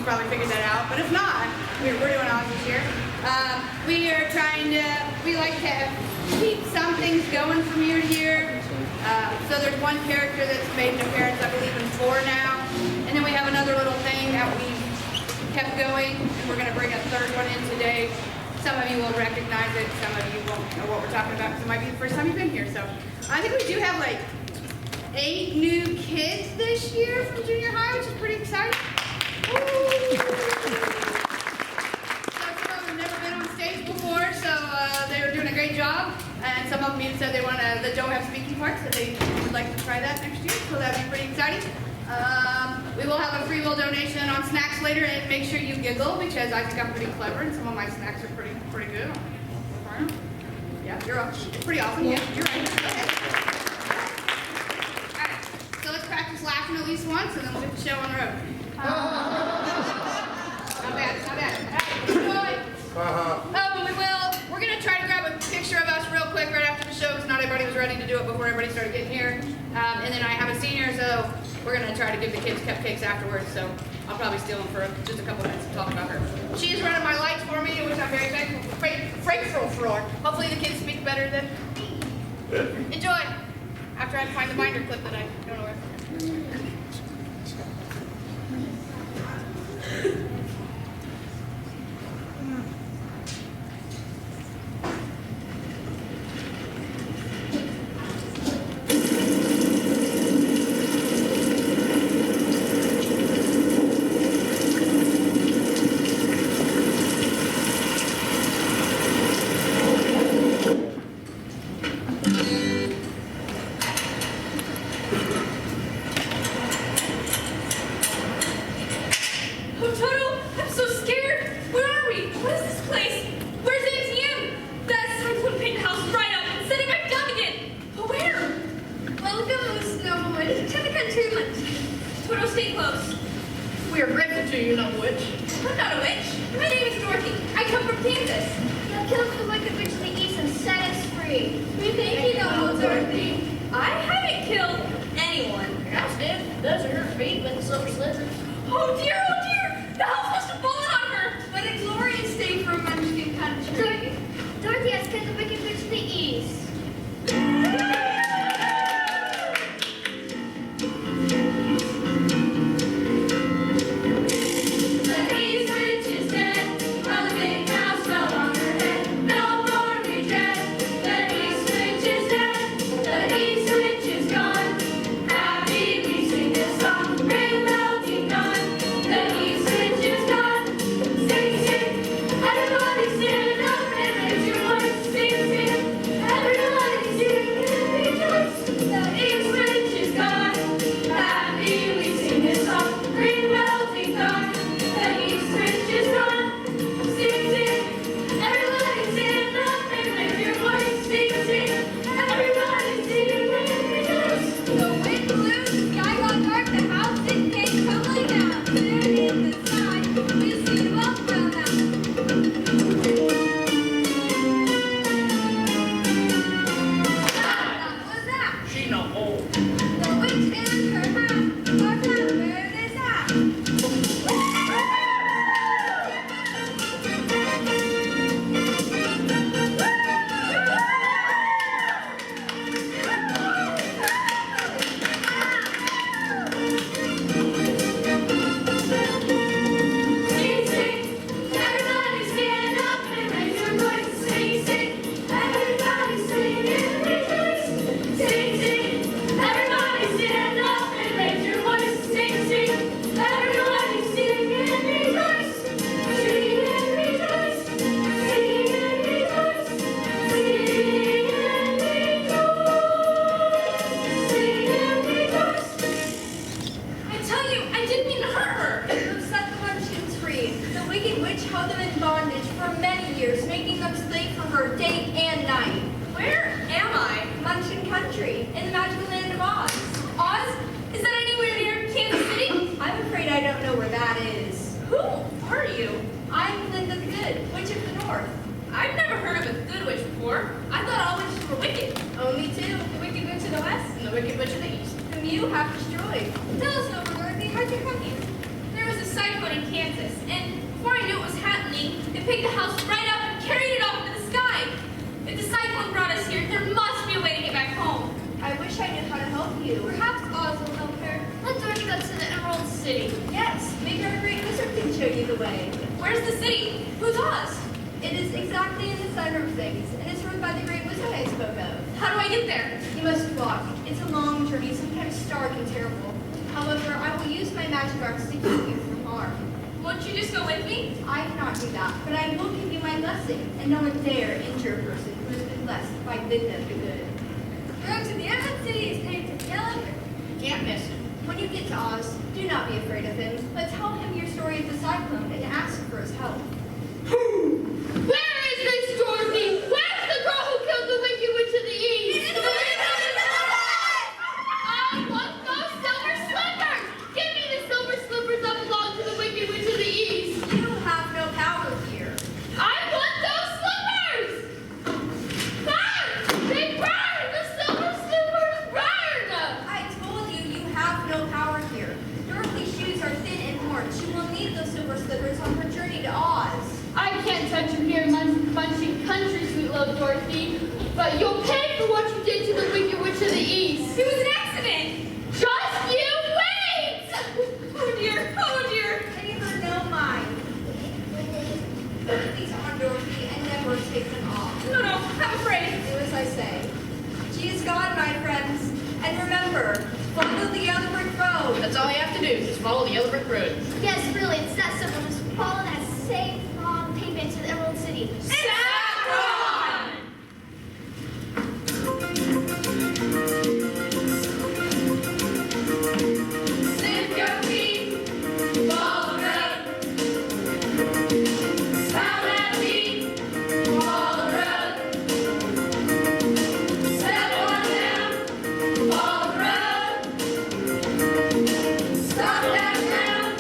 probably figured that out, but if not, we're doing awesome this year. We like to keep some things going from year to year. So there's one character that's made an appearance, I believe, in 4 now. And then we have another little thing that we've kept going, and we're going to bring a 3rd one in today. Some of you will recognize it, some of you won't know what we're talking about, because it might be the first time you've been here. So I think we do have like 8 new kids this year from junior high, which is pretty exciting. Woo! Some of them have never been on stage before, so they were doing a great job. And some of them even said they want to, that don't have speaking parts, so they would like to try that next year, so that'd be pretty exciting. We will have a free will donation on snacks later, and make sure you giggle, because I think I'm pretty clever, and some of my snacks are pretty good. Yeah, you're awesome. It's pretty awesome. Yeah, you're right. Okay. All right, so let's practice laughing at least once, and then we'll get the show on the road. Not bad, not bad. All right, we're going to try to grab a picture of us real quick right after the show, because not everybody was ready to do it before everybody started getting here. And then I have a senior, so we're going to try to give the kids cupcakes afterwards, so I'll probably steal them for just a couple minutes to talk about her. She is running my lights for me, which I'm very grateful for. Hopefully the kids speak better than me. Enjoy! After I find the binder clip that I don't know where. Stay close. We are grateful to you, not a witch. I'm not a witch. My name is Dorothy. I come from Kansas. You'll kill the wicked witch of the east and set us free. We thank you, noble Dorothy. I haven't killed anyone. Your house did. Those are her feet with the silver slivers. Oh dear, oh dear! The house must have fallen on her. What a glorious day for a Munchkin country. Dorothy has killed the wicked witch of the east. There was a cyclone in Kansas, and before I knew it was happening, they picked the house right up and carried it off into the sky. If the cyclone brought us here, there must be a way to get back home. I wish I knew how to help you. Perhaps Oz will help her. Let Dorothy go to the Emerald City. Yes, maybe our great wizard can show you the way. Where's the city? Who's Oz? It is exactly in the center of things, and it's ruled by the great wizard I spoke of. How do I get there? You must walk. It's a long journey, sometimes stark and terrible. However, I will use my magic arts to keep you from harm. Won't you just go with me? I cannot do that, but I will give you my blessing, and no one dare injure a person who has been blessed by bid them the good. The road to the Emerald City is paved with yellow. Can't miss it. When you get to Oz, do not be afraid of him, but tell him your story of the cyclone and ask for his help. Where is this Dorothy? Where's the girl who killed the Wicked Witch of the East? I want those silver slippers! Give me the silver slippers that belong to the Wicked Witch of the East! You have no power here. I want those slippers! Burn! They burn! The silver slippers burn! I told you, you have no power here. Dorothy's shoes are thin and worn. She will need those silver slippers on her journey to Oz. I can't touch you here, munching country, sweet little Dorothy, but you'll pay for what you did to the Wicked Witch of the East. It was an accident. Just you wait! Oh dear, oh dear. Pay her no mind. Put these on Dorothy and never take them off. No, no, I'm afraid. Do as I say. She is gone, my friends. And remember, follow the yellow brick road. That's all you have to do. Just follow the yellow brick road. Yes, really, it's that simple. Just follow that safe, long pavement to the Emerald City. Saffron! Lift your feet, follow the road. Sound that beat, follow the road. Step on down, follow the road. Stop that sound,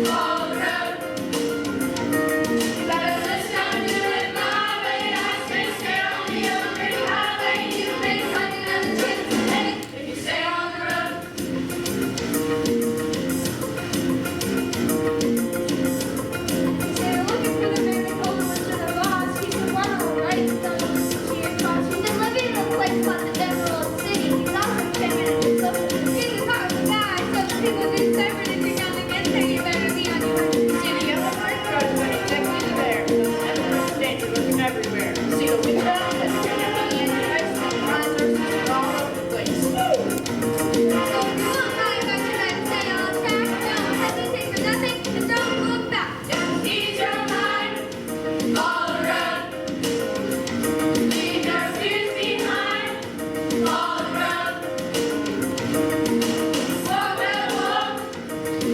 follow the road. You better listen to it my way. I say stay on the yellow brick highway. You may find another chance today if you stay on the road. They're looking for the man they called the Wizard of Oz. He's the one who writes the cheer cross. He's been living in a place called the Emerald City. He's also 10 minutes or so. He's a powerful guy, so the people deciphered if you're going to get there, you better be on your way. See the yellow brick road when it's exactly there. Everyone's danger looking everywhere. See the window, that's going to be in your face, and the risers are all over the place. So come on, guys, back to that say on track. Don't hesitate for nothing, and don't look back. Just ease your mind, follow the road. Leave your fears behind, follow the road. Walk that walk,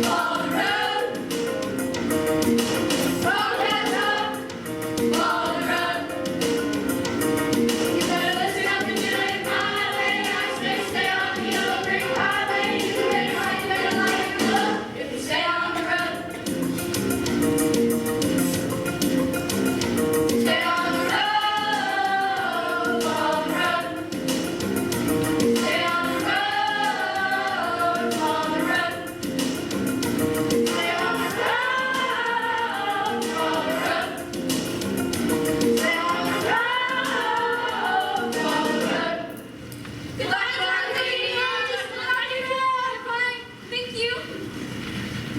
follow the road. Walk that talk, follow the road. You better listen up and do it my way. I say stay on the yellow brick highway. You may find better life and love if you stay on the road. Stay on the road, follow the road. Stay on the road, follow the road. Stay on the road, follow the road. Stay on the road, follow the road. Goodbye, Dorothy. Goodbye. Thank you.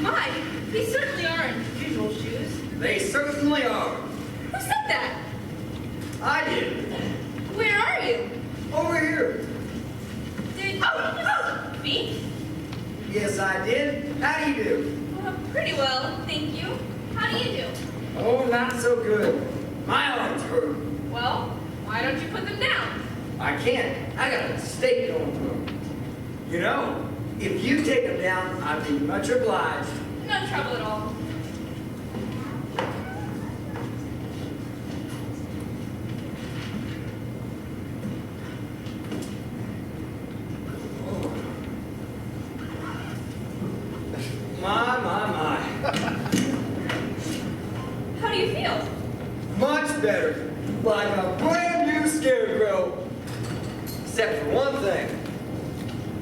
My, these certainly aren't usual shoes. They certainly are. Who said that? I did. Where are you? Over here. Did me? Yes, I did. How do you do? Pretty well, thank you. How do you do? Oh, not so good. My arms hurt. Well, why don't you put them down? I can't. I got a stake going through them. You know, if you take them down, I'd be much obliged. No trouble at all. My. How do you feel? Much better. Like a brand new Scarecrow. Except for one thing.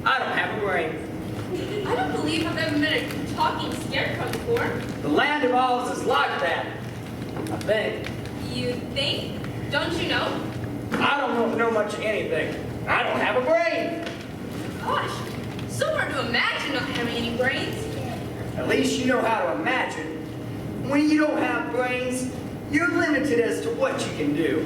I don't have a brain. I don't believe I've ever met a talking scarecrow before. before. The land of Oz is like that, I think. You think? Don't you know? I don't know much of anything. I don't have a brain. Gosh, so hard to imagine not having any brains. At least you know how to imagine. When you don't have brains, you're limited as to what you can do.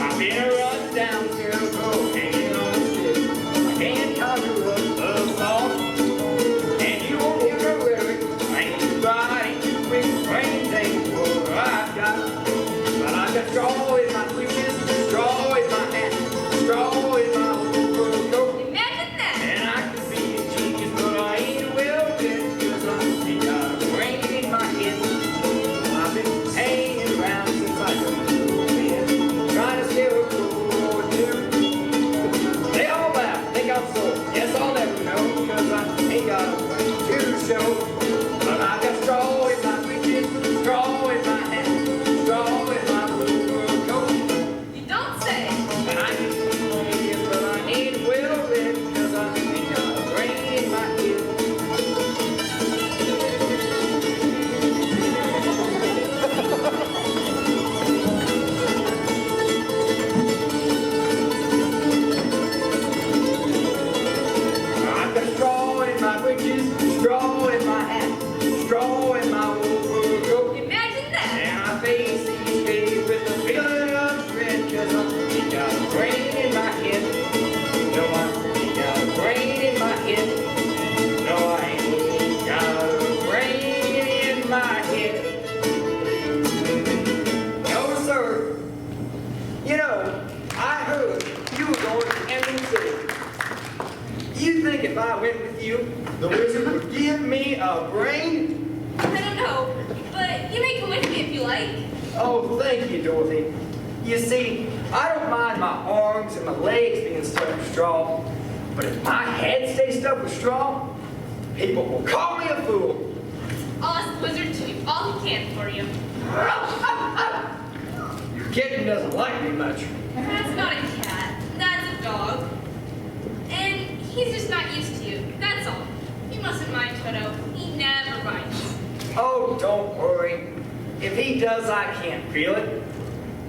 I've been run down Scarecrow, hanging on a stick. I can't conjure up a song. And you won't hear a lyric. Ain't too bright, ain't too quick, brains ain't what I've got. But I've got straw in my britches, straw in my hat, straw in my overcoat. Imagine that! And I could be a genius, but I ain't well yet, 'cause I ain't got a brain in my head. I've been hanging around since I was a little man, trying to scare a fool or two. They all laugh, think I'm so. Yes, I'll never know, 'cause I ain't got a brain to show. But I got straw in my britches, straw in my hat, straw in my overcoat. You don't say. And I can be genius, but I ain't well yet, 'cause I ain't got a brain in my head. I've got straw in my britches, straw in my hat, straw in my overcoat. Imagine that! And I face each day with a feeling of dread, 'cause I ain't got a brain in my head. No, I ain't got a brain in my head. No, I ain't got a brain in my head. No, sir. You know, I heard you were going to Emerald City. You think if I went with you, the wizard would give me a brain? I don't know, but you may come with me if you like. Oh, thank you, Dorothy. You see, I don't mind my arms and my legs being stuffed with straw, but if my head stays stuffed with straw, people will call me a fool. I'll ask the wizard to do all he can for you. Your kitten doesn't like me much. That's not a cat, that's a dog. And he's just not used to you, that's all. You mustn't mind Toto, he never bites. Oh, don't worry. If he does, I can't feel it.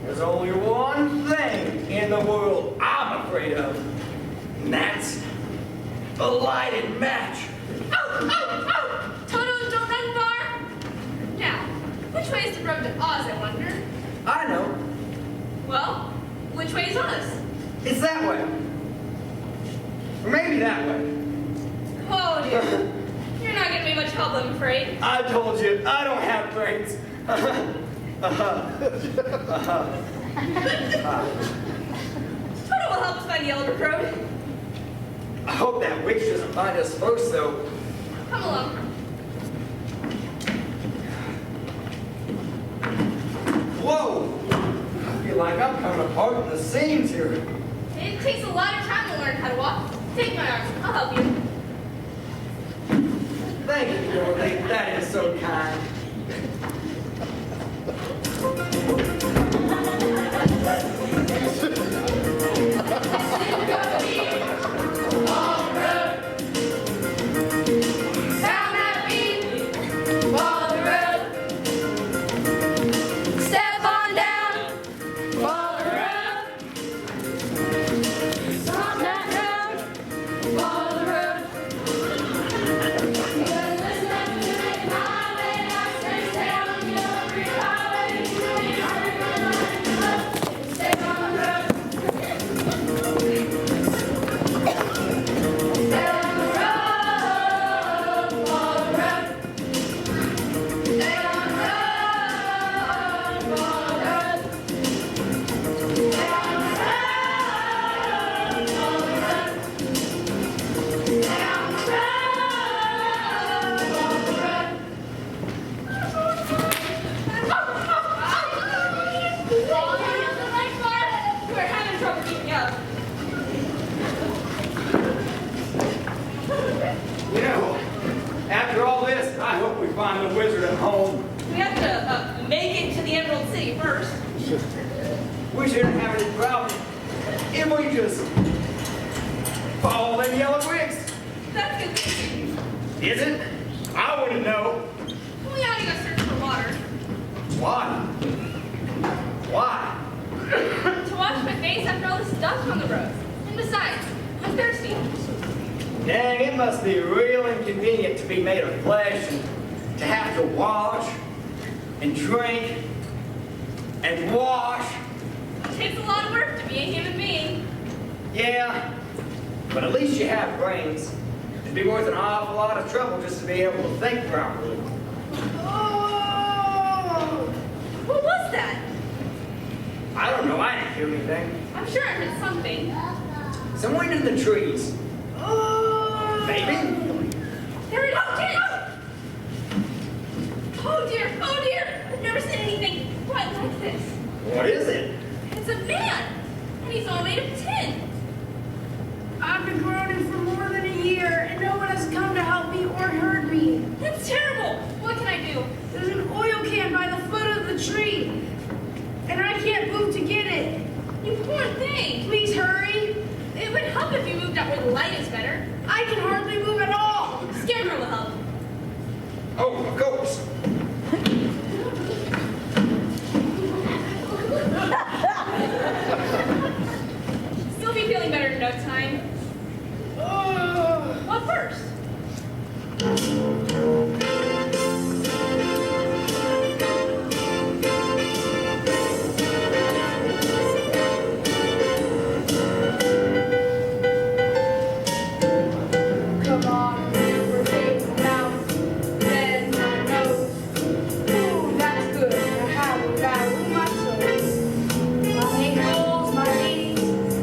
There's only one thing in the world I'm afraid of, and that's a lighted match. Oh, oh, oh! Toto, don't run far! Now, which way is the road to Oz, I wonder? I know. Well, which way is Oz? It's that way. Or maybe that way. Oh dear. You're not gonna be much help, I'm afraid. I told you, I don't have brains. Toto will help us find the Elder Road. I hope that witch doesn't find us first, though. Come along. Whoa! I feel like I'm coming apart in the seams here. It takes a lot of time to learn how to walk. Take my arm, I'll help you. Thank you, Dorothy. That is so kind. Down that beat, follow the road. Step on down, follow the road. Stop that road, follow the road. You gotta listen up to the highway, I say stay on the every highway. Stay on the road. Stay on the road, follow the road. Stay on the road, follow the road. Stay on the road, follow the road. Stay on the road, follow the road. We're having trouble keeping up. You know, after all this, I hope we find the wizard at home. We have to make it to the Emerald City first. We shouldn't have any problem if we just follow them yellow bricks. That's good. Is it? I wouldn't know. We ought to go search for water. Why? Why? To wash my face after all this dust on the road. And besides, I'm thirsty. Dang, it must be real inconvenient to be made of flesh and to have to wash and drink and wash. It takes a lot of work to be a human being. Yeah, but at least you have brains. It'd be worth an awful lot of trouble just to be able to think properly. Oh! What was that? I don't know, I didn't hear anything. I'm sure I heard something. Someone in the trees. Oh! Maybe? There it is! Oh dear, oh dear! I've never seen anything quite like this. What is it? It's a man, and he's all made of tin. I've been groaning for more than a year, and no one has come to help me or heard me. That's terrible. What can I do? There's an oil can by the foot of the tree, and I can't move to get it. You poor thing. Please hurry. It would help if you moved out where the light is better. I can hardly move at all. Scarecrow will help. Oh, of course. You'll be feeling better in no time. What first? Come on, we're taking out. Then my nose. Ooh, that's good. I have a battle in my toes. My ankles, my knees,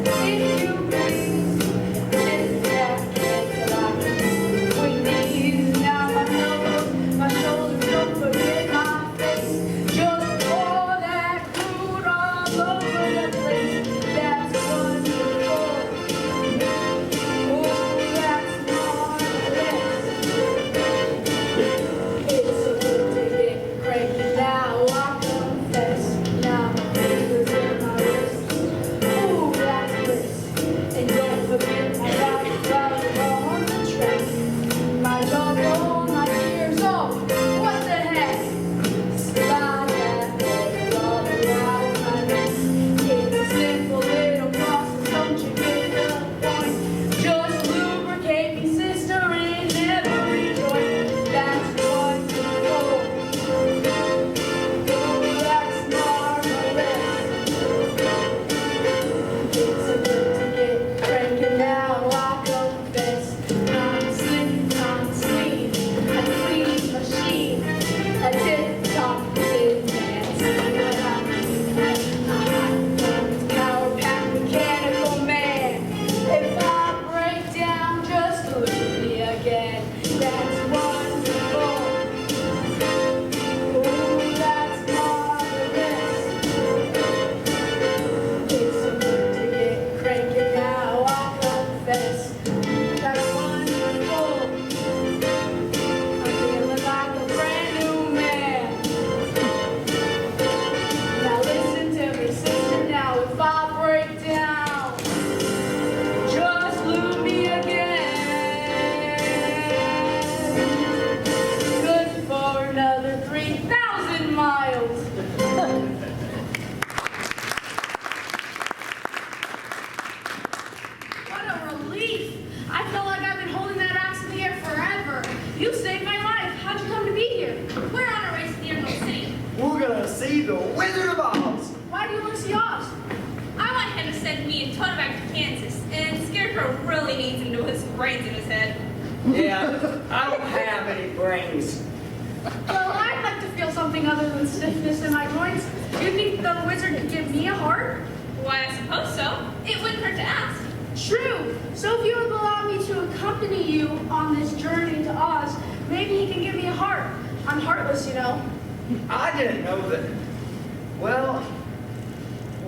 if you please. This back is a lot. Between these, now my nose, my shoulders, don't forget my face. Just pour that food all over the place. That's wonderful. Oh, that's marvelous. It's so good to get cranky now, I confess. Now my fingers in my wrist. Ooh, that's bliss. And don't forget I got the flower on the track. My jawbone, my tears off. What the heck? Slide that water all around my neck. It's a simple little process, don't you get the point? Just lubricate me, sister, in every joint. That's wonderful. Oh, that's marvelous. It's so good to get cranky now, I confess. I'm slick, I'm sweet, a clean machine, a tip-top tip dance. What I mean, I'm power-packed mechanical man. If I break down, just look at me again. That's wonderful. Oh, that's marvelous. It's so good to get cranky now, I confess. That's wonderful. I'm feeling like a brand new man. Now listen to me, sister, now if I break down, just lose me again. Good for another 3,000 miles. What a relief! I feel like I've been holding that axe in the air forever. You saved my life. How'd you come to be here? We're on a race to the Emerald City. We're gonna see the Wizard of Oz. Why do you want to see Oz? I want him to send me and Toto back to Kansas, and Scarecrow really needs him to put some brains in his head. Yeah, I don't have any brains. Well, I'd like to feel something other than stiffness in my joints. Do you think the wizard could give me a heart? Why, I suppose so. It wouldn't hurt to ask. True. So if you would allow me to accompany you on this journey to Oz, maybe he can give me a heart. I'm heartless, you know. I didn't know that. Well,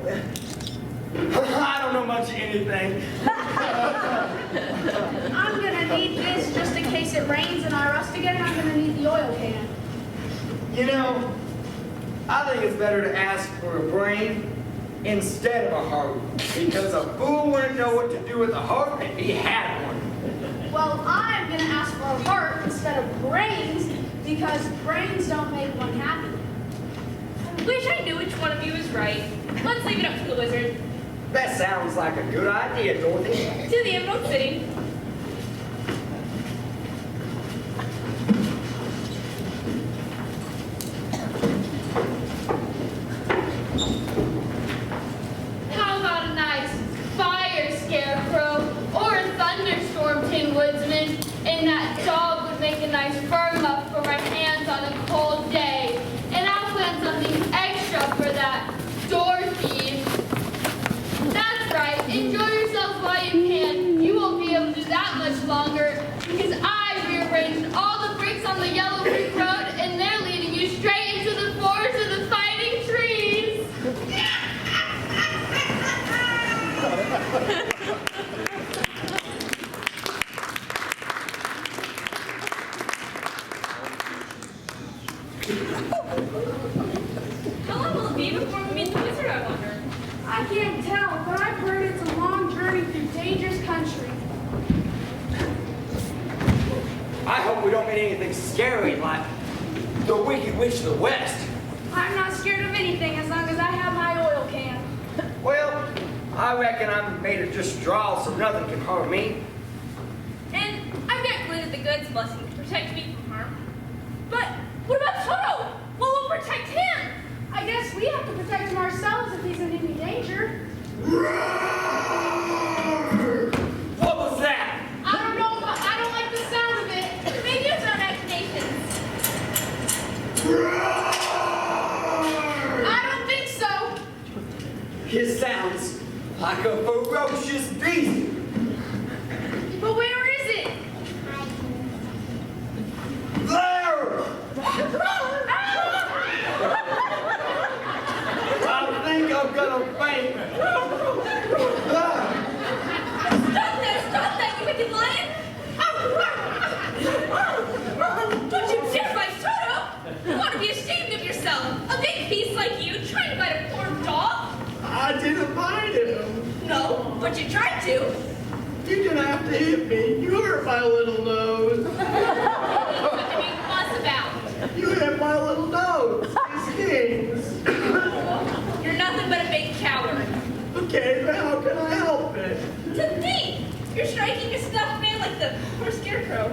I don't know much of anything. I'm gonna need this just in case it rains and I rust again. I'm gonna need the oil can. You know, I think it's better to ask for a brain instead of a heart, because a fool wouldn't know what to do with a heart if he had one. Well, I'm gonna ask for a heart instead Because brains don't make one happy. Wish I knew which one of you is right. Let's leave it up to the wizard. That sounds like a good idea, Dorothy. To the Emerald City. How about a nice fire, Scarecrow, or a thunderstorm, Tin Woodsman? And that dog would make a nice fur muff for my hands on a cold day. And I'll plan something extra for that, Dorothy. That's right. Enjoy yourself while you can. You won't be able to do that much longer because I rearranged all the bricks on the Yellow Brick Road and they're leading you straight into the forest of the fighting trees. How long will it be before we meet the wizard, I wonder? I can't tell, but I've heard it's a long journey through dangerous country. I hope we don't meet anything scary like the Wicked Witch of the West. I'm not scared of anything as long as I have my oil can. Well, I reckon I'm made of just straw, so nothing can harm me. And I've got included the goods blessing to protect me from harm. But what about Toto? What will protect him? I guess we have to protect him ourselves if he's in any danger. What was that? I don't know, but I don't like the sound of it. Maybe it's our imaginations. I don't think so. It sounds like a ferocious beast. But where is it? There! I think I'm gonna faint. Stop that, you wicked lion! Don't you dare bite Toto! You ought to be ashamed of yourself. A big beast like you trying to bite a poor dog? I didn't bite him. No, but you tried to. You didn't have to hit me. You hurt my little nose. What are you making fuss about? You hit my little nose. It stings. You're nothing but a big coward. Okay, but how can I help it? To think! You're striking a stuffed man like the poor Scarecrow.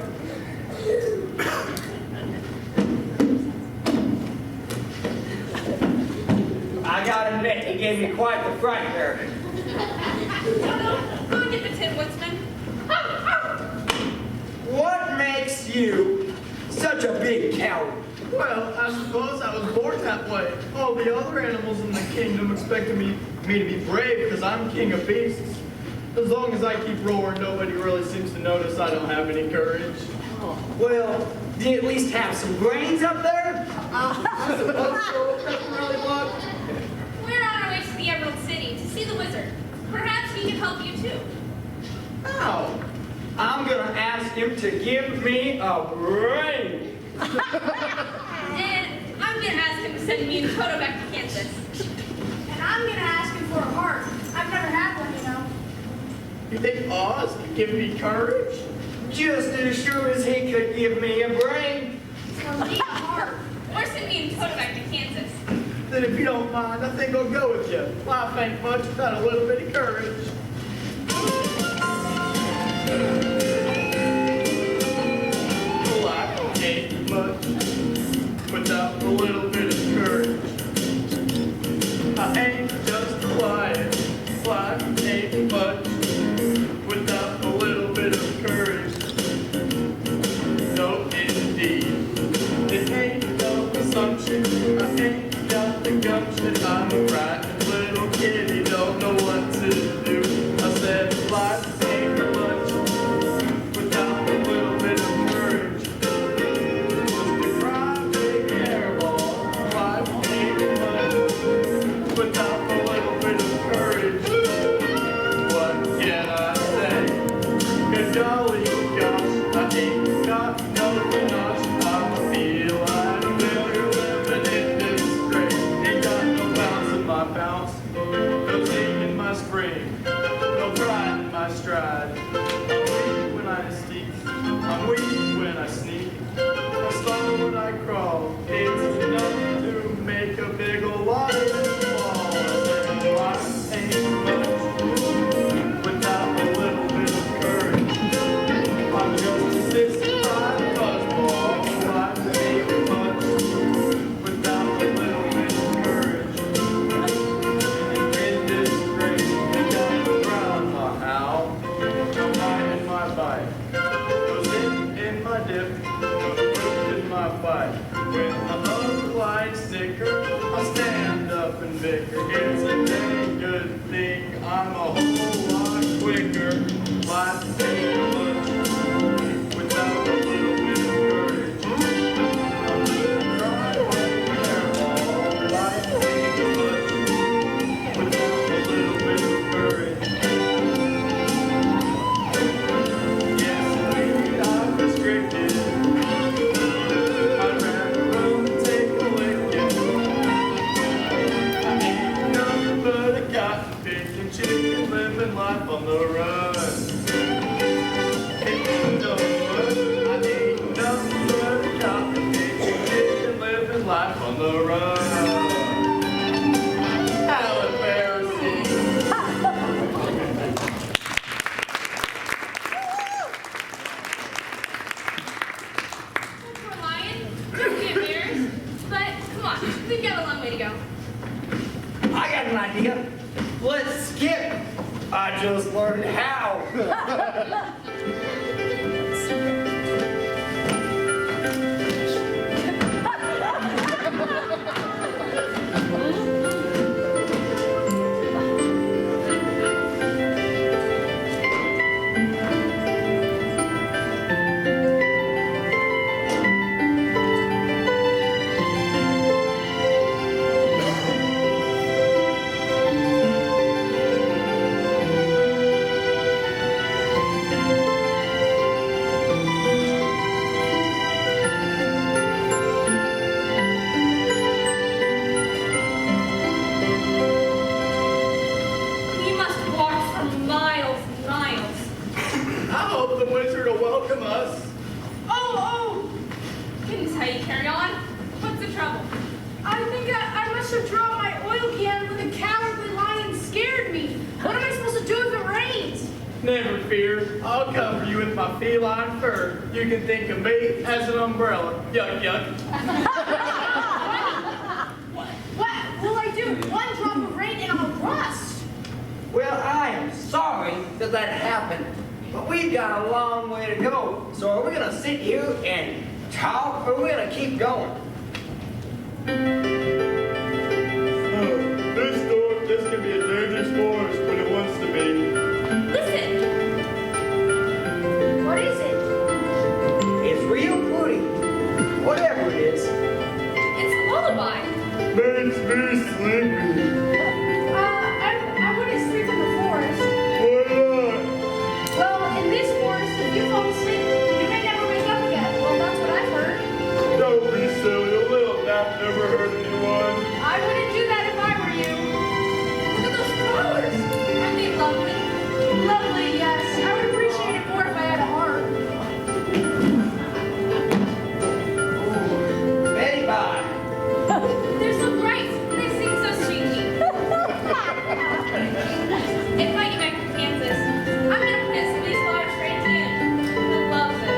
I gotta admit, he gave me quite the fright there. Toto, go and get the Tin Woodsman. What makes you Such a big coward. Well, I suppose I was born that way. All the other animals in the kingdom expected me to be brave because I'm king of beasts. As long as I keep roaring, nobody really seems to notice I don't have any courage. Well, do you at least have some brains up there? I suppose so. Doesn't really look. We're on our way to the Emerald City to see the wizard. Perhaps he can help you too. How? I'm gonna ask him to give me a brain. And I'm gonna ask him to send me and Toto back to Kansas. And I'm gonna ask him for a heart. I've never had one, you know. You think Oz could give me courage? Just as sure as he could give me a brain. So need a heart. Or send me and Toto back to Kansas. Then if you don't mind, I think I'll go with you. Life ain't much without a little bit of courage. Life ain't much without a little bit of courage. I ain't just a lion. Life ain't much without a little bit of courage. No, indeed. It ain't no assumption. I ain't got the gumption. I'm a frightened little kid. He don't know what to do. I said life ain't much without a little bit of courage. Just to cry big hairball. Life ain't much without a little bit of courage. fight. When the hunger line's thicker, I'll stand up and bicker. It's a dang good thing I'm a whole lot quicker. Life ain't much without a little bit of courage. I'm gonna try right there, all life ain't much without a little bit of courage. Yes, indeed, I'm restricted. I'd rather run and take a licking. I ain't nothing but a cotton-picking chicken living life on the run. Ain't no what? I ain't nothing but a cotton-picking chicken living life on the run. Alan Pharisee. Poor lion. Don't be embarrassed. But come on, we've got a long way to go. I got an idea. Let's skip. I just learned how. We must walk for miles and miles. I hope the wizard will welcome us. Oh! Goodness, how you carry on? What's the trouble? I think I must have dropped my oil can when the cowardly lion scared me. What am I supposed to do if it rains? Never fear, I'll cover you with my feline fur. You can think of me as an umbrella. Yuck, yuck. What will I do? One drop of rain and I'll rust. Well, I am sorry that that happened, but we've got a long way to go. So are we gonna sit here and talk, or are we gonna keep going? This can be a dangerous forest when it wants to be. Listen! What is it? It's real pretty. Whatever it is. It's a lullaby. Makes me sleepy. I wouldn't sleep in the forest. Why not? Well, in this forest, if you fall asleep, you may never wake up again. Well, that's what I've heard. Don't be silly. A little nap never hurt anyone. I wouldn't do that if I were you. Look at those flowers. Aren't they lovely? Lovely, yes. I would appreciate it more if I had a heart. Betty bye. They're so bright. And they sing so sweetly. If I get back to Kansas, I'm going to plant some of these flowers for Auntie Ann. Who loves it.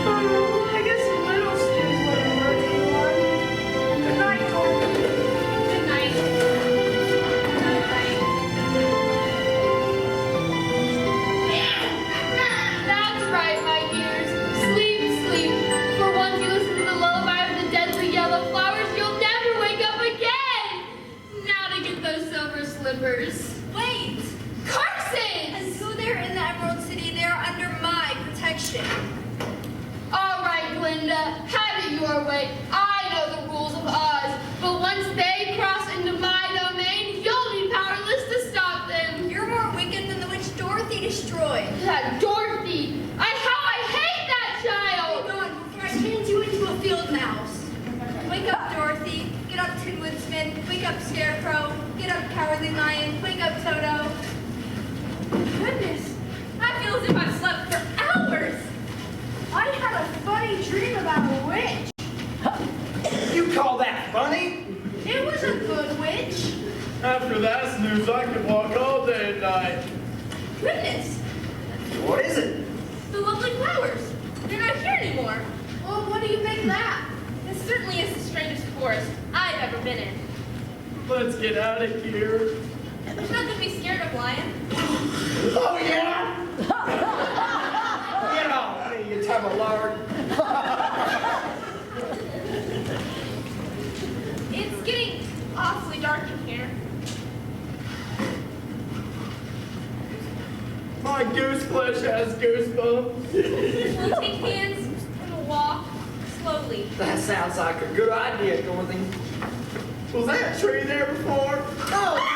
Oh, I guess a little snooze wouldn't hurt anyone. Good night, Dorothy. Good night. Good night. That's right, my dears. Sleep, sleep. For once you listen to the lullaby of the deadly yellow flowers, you'll never wake up again. Now to get those silver slippers. Wait! Carson! Until they're in the Emerald City, they're under my protection. All right, Glinda, have it your way. I know the rules of Oz, but once they cross into my domain, you'll be powerless to stop them. You're more wicked than the witch Dorothy destroyed. That Dorothy! How I hate that child! Hang on, before I change you into a field mouse. Wake up, Dorothy. Get up, Tin Woodsman. Wake up, Scarecrow. Get up, Cowardly Lion. Wake up, Toto. Goodness, I feel as if I've slept for hours. I had a funny dream about a witch. You call that funny? It was a good witch. After that snooze, I could walk all day and night. Goodness, What is it? the lovely flowers. They're not here anymore. Well, what do you make of that? This certainly is the strangest forest I've ever been in. Let's get out of here. There's nothing to be scared of, Lion. Oh, yeah? Get off me, you time of lard. My goose flesh has goosebumps. We'll take hands and we'll walk slowly. That sounds like a good idea, Dorothy. Was that tree there before? Oh!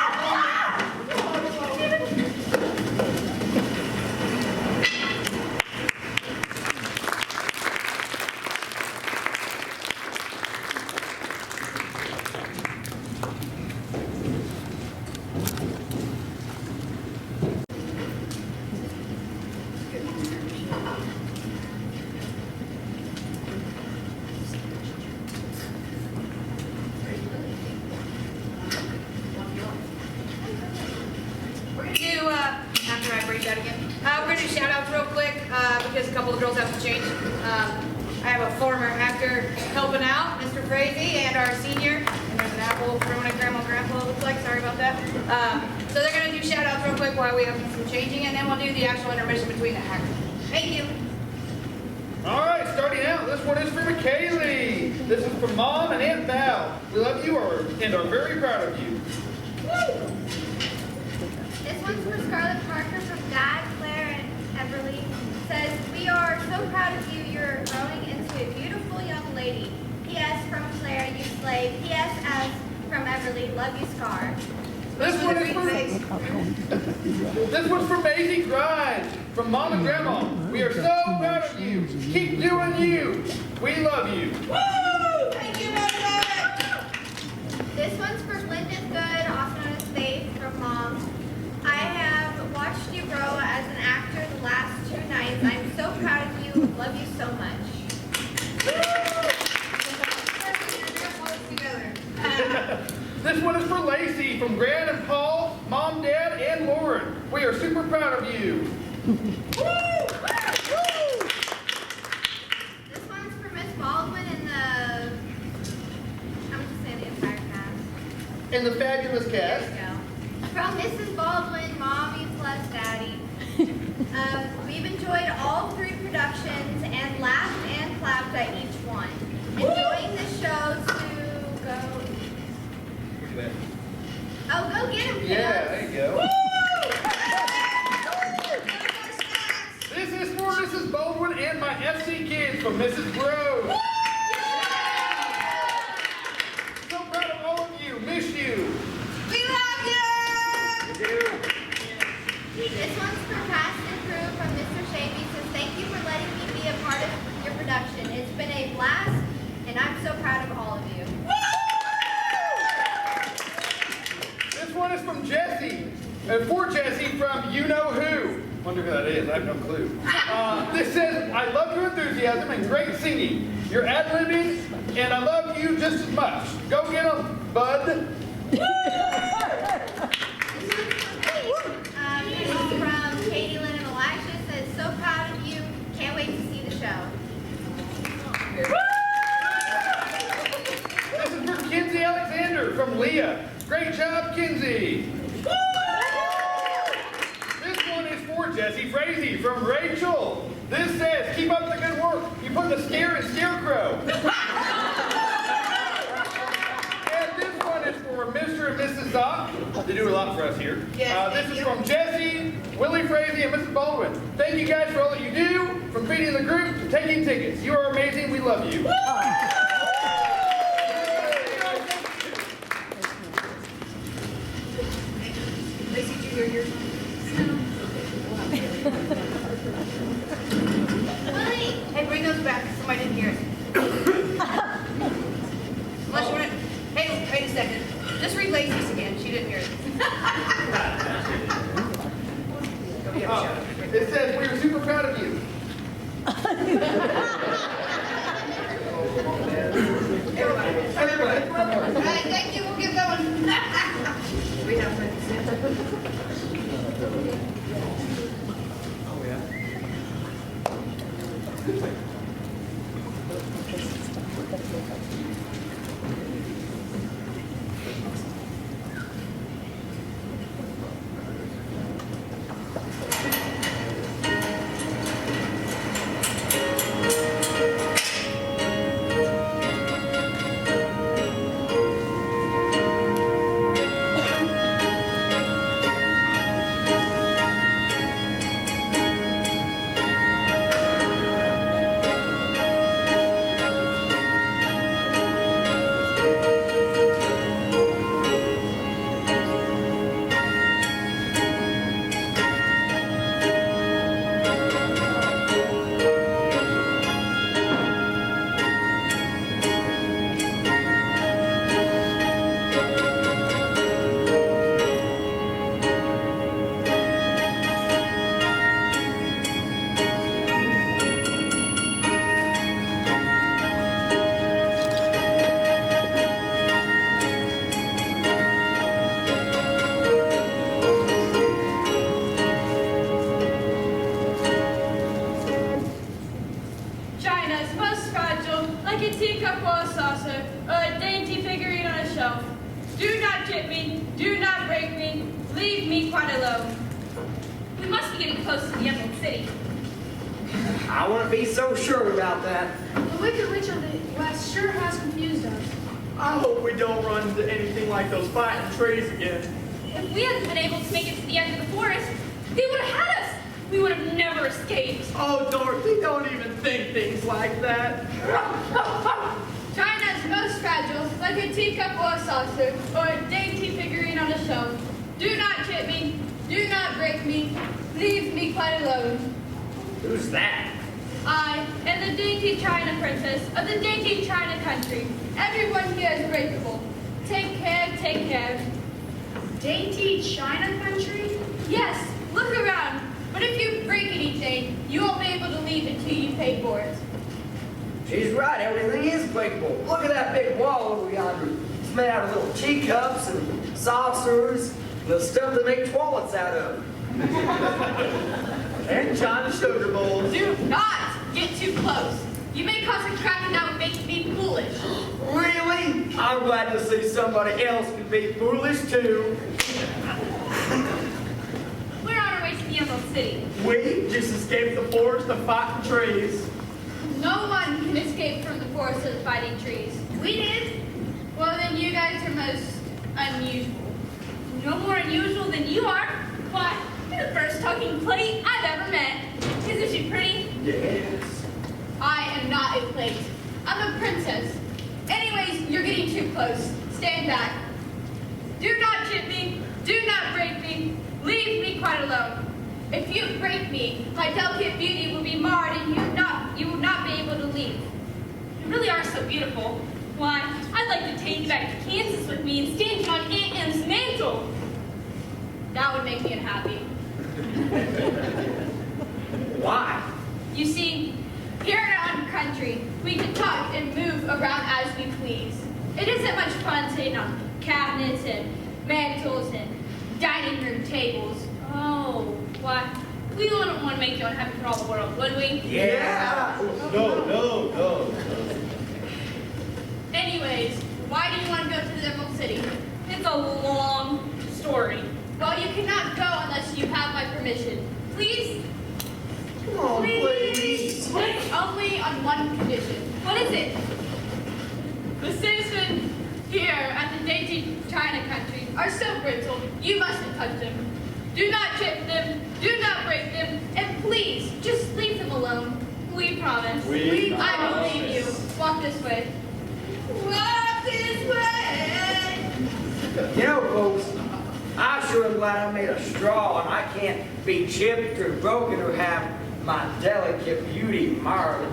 We're gonna do, after I break that again, we're gonna do shout outs real quick, because a couple of girls have to change. I have a former actor helping out, Mr. Frazee, and our senior, and there's an apple thrown at Grandma and Grandpa, it looks like, sorry about that. So they're gonna do shout outs real quick while we have some changing, and then we'll do the actual intermission between the acts. Thank you. All right, starting out, this one is for McKaylee. This is from Mom and Aunt Val. We love you and are very proud of you. This one's for Scarlett Parker from Dad, Claire, and Everly. It says, we are so proud of you. You're growing into a beautiful young lady. P.S. from Claire, you slay. P.S. as from Everly, love you, Scar. This one's for Maisie Grimes from Mom and Grandma. We are so proud of you. Keep doing you. We love you. Woo! Thank you, Mother. This one's for Lyndon Good, also known as Faith, from Mom. I have watched you grow as an actor the last 2 nights. I'm so proud of you. Love you so much. This one is for Lacey from Gran and Paul, Mom, Dad, and Lauren. We are super proud of you. This one's for Miss Baldwin and I'm just saying the entire cast. And the fabulous There cast. we go. From Mrs. Baldwin, Mommy plus Daddy. We've enjoyed all 3 productions and laughed and clapped at each one. Enjoying the show to go. Oh, go get him, kiddos. Yeah, there you go. This is for Mrs. Baldwin and my FC kids from Mrs. Grove. So proud of all of you. Miss you. We love you! This one's for Past and Crew from Mr. Shavy. Says, thank you for letting me be a part of your production. It's been a blast, and I'm so proud of all of you. This one is from Jesse. For Jesse from You Know Who. Wonder who that is. I have no clue. This says, I love your enthusiasm and great singing. You're ad-libbing, and I love you just as much. Go get 'em, bud. This is from Katie Lynn and Elisha. Says, so proud of you. Can't wait to see the show. This is for Kinsey Alexander from Leah. Great job, Kinsey. This one is for Jesse Frazee from Rachel. This says, keep up the good work. You put the scare in Scarecrow. And this one is for Mr. and Mrs. Zock. They do a lot for us here. Yes, this thank is you. from Jesse, Willie Frazee, and Mrs. Baldwin. Thank you guys for all that you do, from feeding the group to taking tickets. You are amazing. We love you. Lacey, did you hear yours? Willie! Hey, bring those back. Somebody didn't hear it. Unless you want to. Hey, wait a second. Just read Lacey's again. She didn't hear it. It says, we are super proud of you. Everybody. All right, thank you. We'll get going. We have China's most fragile, like a teacup or a saucer, or a dainty figurine on a shelf. Do not chip me, do not break me, leave me quite alone. We must be getting close to the Emerald City. I wouldn't be so sure about that. The Wicked Witch of the West sure has confused us. I hope we don't run into anything like those fighting trees again. If we hadn't been able to make it to the edge of the forest, they would have had us. We would have never escaped. Oh, Dorothy, don't even think things like that. China's most fragile, like a teacup or a saucer, or a dainty figurine on a shelf. Do not chip me, do not break me, leave me quite alone. Who's that? I am the dainty China princess of the dainty China country. Everyone here is breakable. Take care, take care. Dainty China country? Yes, look around. But if you break anything, you won't be able to leave until you pay for it. She's right, everything is breakable. Look at that big wall over yonder. It's made out of little teacups and saucers, and the stuff they make toilets out of. And China sugar bowls. Do not get too close. You may cause a crack and that would make me foolish. Really? I'm glad to see somebody else can be foolish too. We're on our way to the Emerald City. We just escaped the forest of fighting trees. No one can escape from the forest of the fighting trees. We did. Well, then you guys are most unusual. No more unusual than you are. Why, you're the first talking plate I've ever met. Isn't she pretty? Yes. I am not a plate. I'm a princess. Anyways, you're getting too close. Stand back. Do not chip me. Do not break me. Leave me quite alone. If you break me, my delicate beauty will be marred and you will not be able to leave. You really are so beautiful. Why, I'd like to take you back to Kansas with me and stand you on Aunt Em's mantle. That would make me unhappy. Why? You see, here in our own country, we can talk and move around as we please. It isn't much fun sitting on cabinets and mantles and dining room tables. Oh, why? We wouldn't want to make you unhappy for all the world, would we? Yeah. No. Anyways, why do you want to go to the Emerald City? It's a long story. Well, you cannot go unless you have my permission. Please? Come on, please. Only on one condition. What is it? The citizens here at the dainty China country are so brittle, you mustn't touch them. Do not chip them, do not break them, and please, just leave them alone. We promise. I believe you. Walk this way. Walk this way. You know, folks, I sure am glad I made a straw and I can't be chipped or broken or have my delicate beauty marred.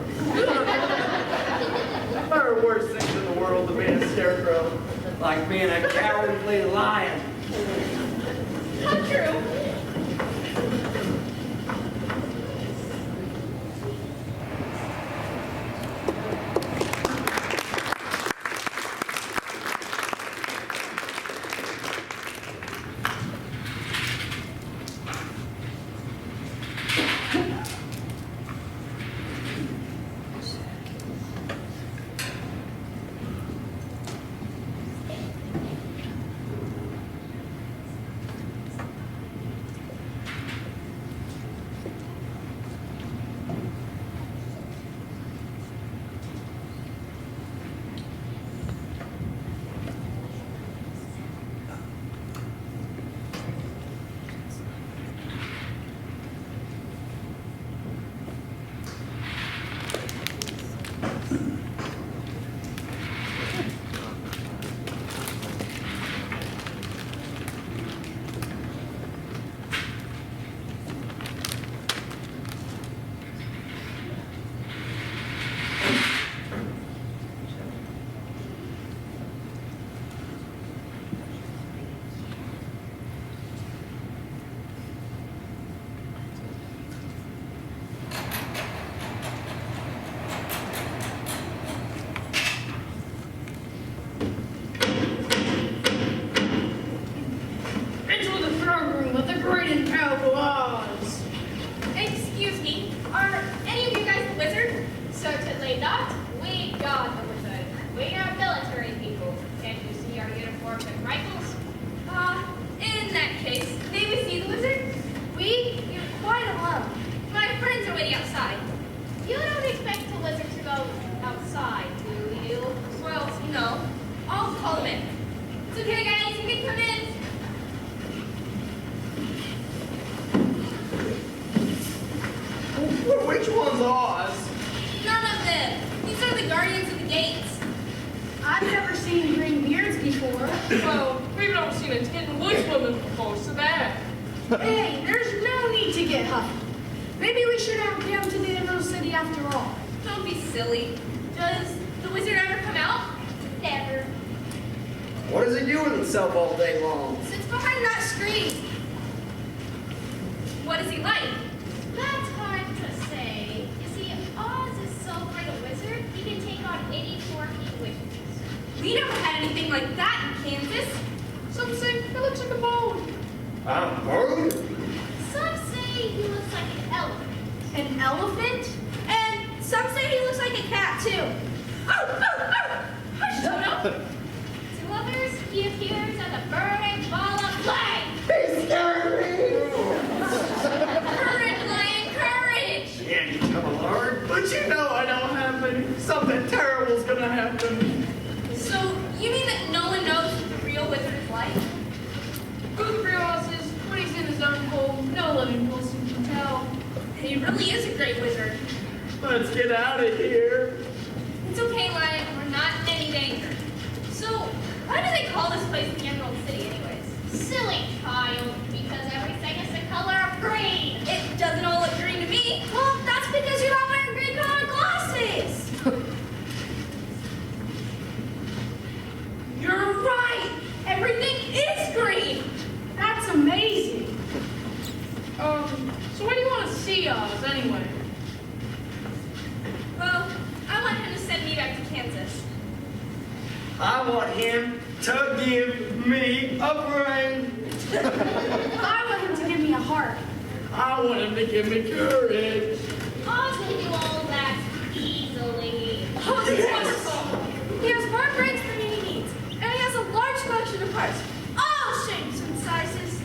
There are worse things in the world than being a scarecrow. Like being a cowardly lion. How true. say not. We got the wizard. We are military people. Can't you see our uniforms and rifles? In that case, may we see the wizard? You're quite alone. My friends are waiting outside. You don't expect the wizard to go outside, do you? Well, no. I'll call them in. It's okay, guys. You can come in. Which one's Oz? None of them. These are the guardians of the gates. I've never seen green beards before. Well, we've never seen a Tin Woodsman before, so that. Hey, there's no need to get huffy. Maybe we should have come to the Emerald City after all. Don't be silly. Does the wizard ever come out? Never. What does he do with himself all day long? Sits behind that screen. What is he like? That's hard to say. You see, Oz is so great a wizard, he can take on any form he wishes. We never had anything like that in Kansas. Some say he looks like a bone. I'm bird? Some say he looks like an elephant. An elephant? And some say he looks like a cat, too. Hush, Toto. To others, he appears as a burning ball of flame. He's scaring Courage, lion, courage. Yeah, you come along. But you know I don't have any. Something terrible's gonna happen. So, you mean that no one knows what the real wizard is like? Who realizes when he's in his own home, no living person can tell. He really is a great wizard. Let's get out of here. It's okay, Lion. We're not in any danger. So, why do they call this place the Emerald City, anyways? Silly child, because everything is the color of green. It doesn't all look green to me. Well, that's because you're not wearing green-colored glasses. You're right. Everything is green. That's amazing. So where do you want to see Oz, anyway? Well, I want him to send me back to Kansas. I want him to give me a brain. I want him to give me a heart. I want him to give me courage. Oz can do all that easily. Oh, this is wonderful. He has more brains than he needs, and he has a large collection of parts, all shapes and sizes.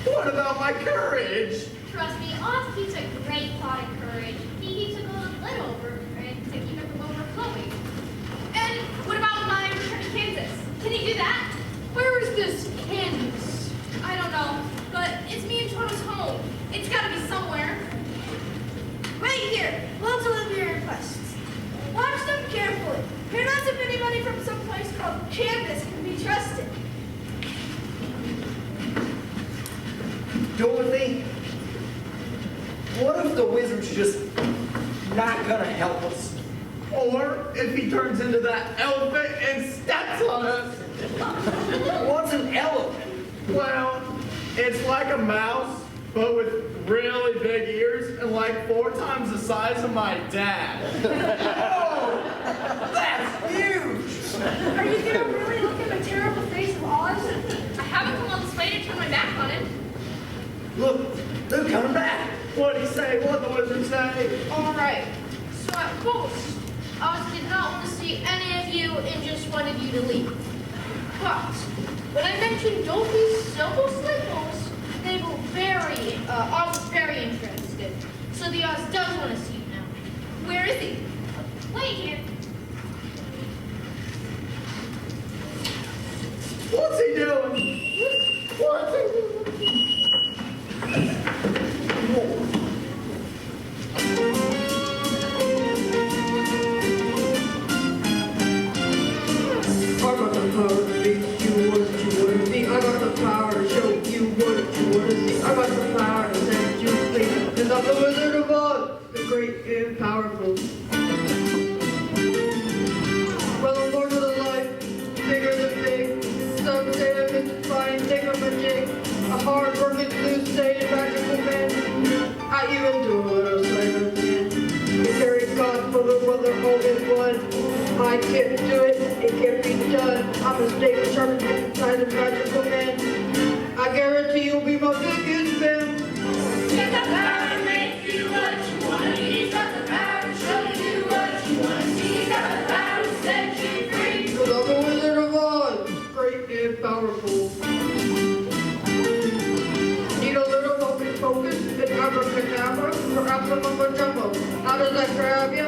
What about my courage? Trust me, Oz keeps a great pot of courage. He keeps a little over to keep it from overflowing. And what about my return to Kansas? Can he do that? Where is this Kansas? I don't know, but it's me and Toto's home. It's got to be somewhere. Right here. We'll deliver your requests. Watch them carefully. Who knows if anybody from some place called Kansas can be trusted? Dorothy, what if the wizard's just not gonna help us? Or if he turns into that elephant and steps on us. What's an elephant? Well, it's like a mouse, but with really big ears and like 4 times the size of my dad. Oh, that's huge! Are you gonna really look at the terrible face of Oz? I haven't come all this way to turn my back on him. Look, they're coming back. What'd he say? What'd the wizard say? All right. So at first, Oz did not want to see any of you and just wanted you to leave. But when I mentioned Dorothy's silver slippers, they were Oz was very interested. So the Oz does want to see you now. Where is he? Wait here. What's he doing? What's he doing? I got the power to make you what you want to be. I got the power to show you what you want to see. I got the power to set you free. Cause I'm the Wizard of Oz, the great and powerful. Well, I'm Lord of the Light, bigger than big. Some say I'm mystifying, thingamajig. A hard-working, loose-saying, magical man. I even do a little sleight of hand. To carry God for the weather all in one. I can't do it, it can't be done. I'm a snake sharp inside a magical man. I guarantee you'll be my biggest fan. He's got the power to make you what you want. He's got the power to show you what you want. of you.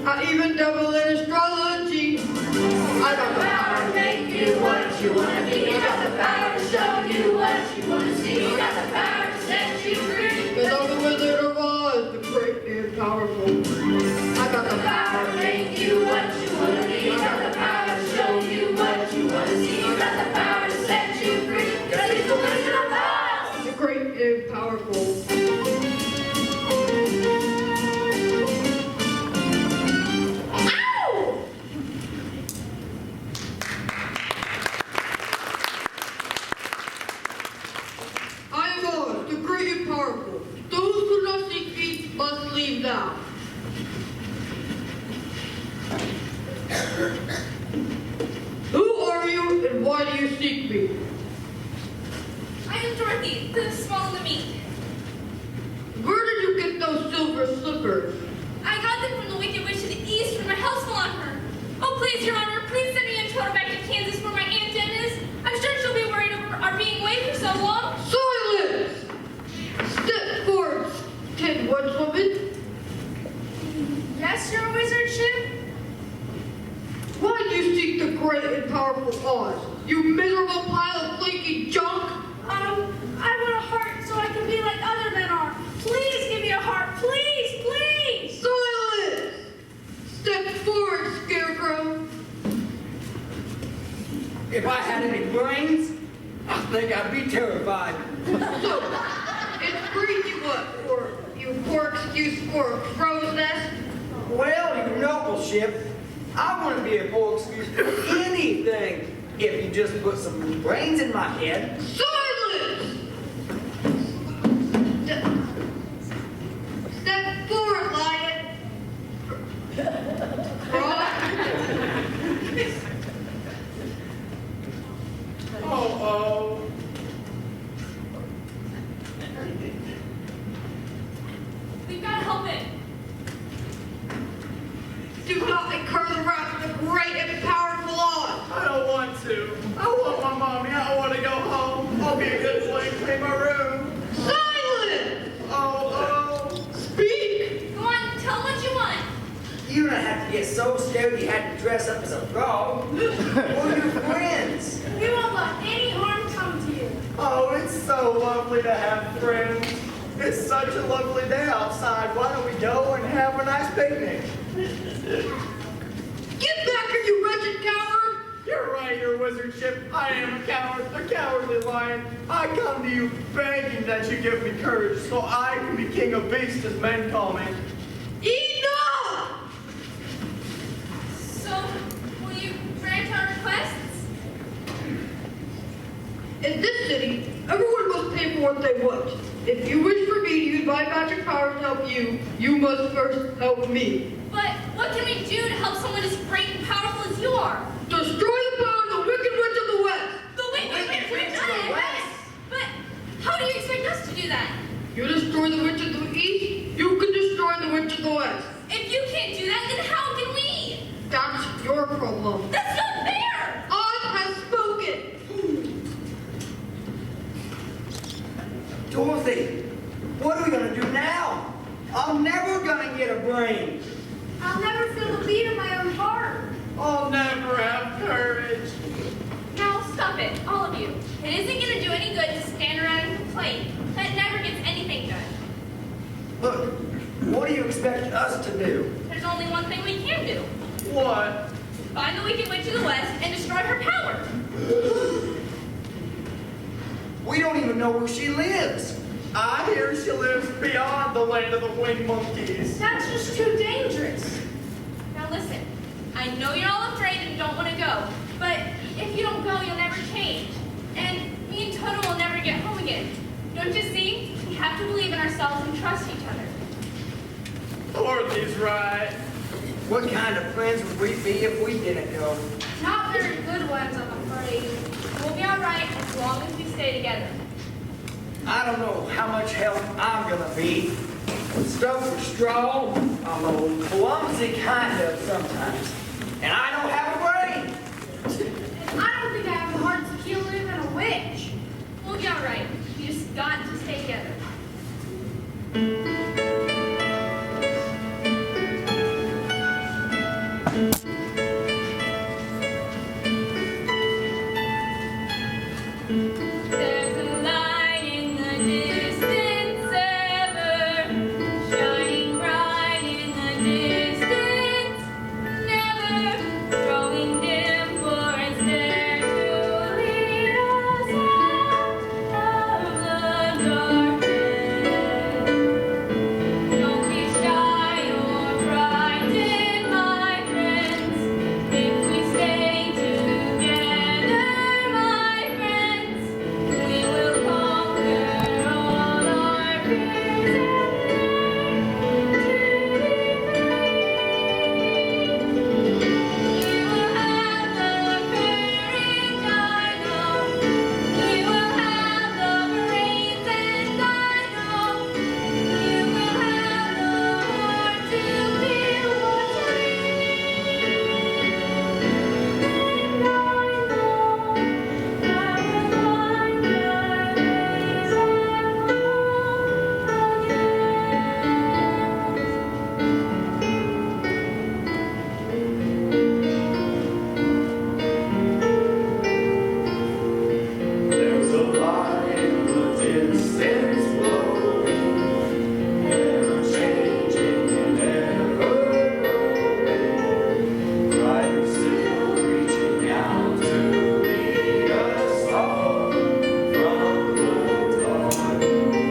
I even dabble in astrology. I got the power to make you what you want to be. I got the power to show you what you want to see. I got the power to set you free. Cause I'm the Wizard of Oz, the great and powerful. I got the power to make you what you want to be. I got the power to show you what you want to see. I got the power to set you free. Cause he's the Wizard of Oz, the great and powerful. Those who not seek peace must leave now. Who are you and why do you seek me? I am Dorothy, the small and the meek. Where did you get those silver slippers? I got them from the Wicked Witch to the east when my house fell on her. Oh, please, Your Honor, please send me in total back to Kansas where my Aunt Jen is. I'm sure she'll be worried over our being away for so long. Silence! Step forward, Tin Woodsman. Yes, Your Wizardship? Why do you seek the great and powerful Oz? You miserable pile of flaky junk! I want a heart so I can be like other men are. Please give me a heart, please, please! Silence! Step forward, Scarecrow. If I had any brains, I think I'd be terrified. So, it's great you what? Or you poor excuse for a crow's nest? Well, your nobleship, I wouldn't be a poor excuse for anything if you just put some brains in my head. Silence! Step forward, lion. Oh. We've got to help it. Do not incur the wrath of the great and powerful Oz. I don't want to. I want my mommy. I don't want to go home. I'll be a good boy and clean my room. Silence! Oh. Speak! Go on, tell them what you want. You don't have to get so scared you had to dress up as a frog. We're your friends. We won't let any harm come to you. Oh, it's so lovely to have friends. It's such a lovely day outside. Why don't we go and have a nice picnic? Get back here, you wretched coward! You're right, your wizardship. I am a coward, a cowardly lion. I come to you begging that you give me courage so I can be king of beasts, as men call me. Enough! So, will you grant our requests? In this city, everyone must pay for what they want. If you wish for me to use my magic power to help you, you must first help me. But what can we do to help someone as great and powerful as you are? Destroy the power of the Wicked Witch of the West! The Wicked Witch of the West! But how do you expect us to do that? You destroy the Witch of the East, you can destroy the Witch of the West. If you can't do that, then how can we? That's your problem. That's not fair! Oz has spoken! Dorothy, what are we going to do now? I'm never going to get a brain. I'll never feel the beat of my own heart. I'll never have courage. Now stop it, all of you. It isn't going to do any good to stand around and complain. That never gets anything done. Look, what do you expect us to do? There's only one thing we can do. What? Find the Wicked Witch of the West and destroy her power. We don't even know where she lives. I hear she lives beyond the land of the winged monkeys. That's just too dangerous. Now listen, I know you're all afraid and don't want to go, but if you don't go, you'll never change. And me and Toto will never get home again. Don't you see? We have to believe in ourselves and trust each other. Dorothy's right. What kind of friends would we be if we didn't go? Not very good ones, I'm afraid. We'll be all right as long as we stay together. I don't know how much help I'm going to be. Stuff with straw, I'm a clumsy kind of sometimes. And I don't have a brain. And I don't think I have the heart to kill even a witch. We'll be all right. We just got to stay together. There's a light in the distance ever, shining bright in the distance, never growing dim, for it's there to lead us out of the darkness. Don't be shy or frightened, my friends, if we stay together, my friends, we will conquer all our fears and learn to be free. You will have the courage, I know. You will have the brains, and I know. You will have the heart to feel what's real. And I know I will find my ways There's a light in the distance glowing, never changing and ever growing, brighter still, reaching out to lead us all from the darkness.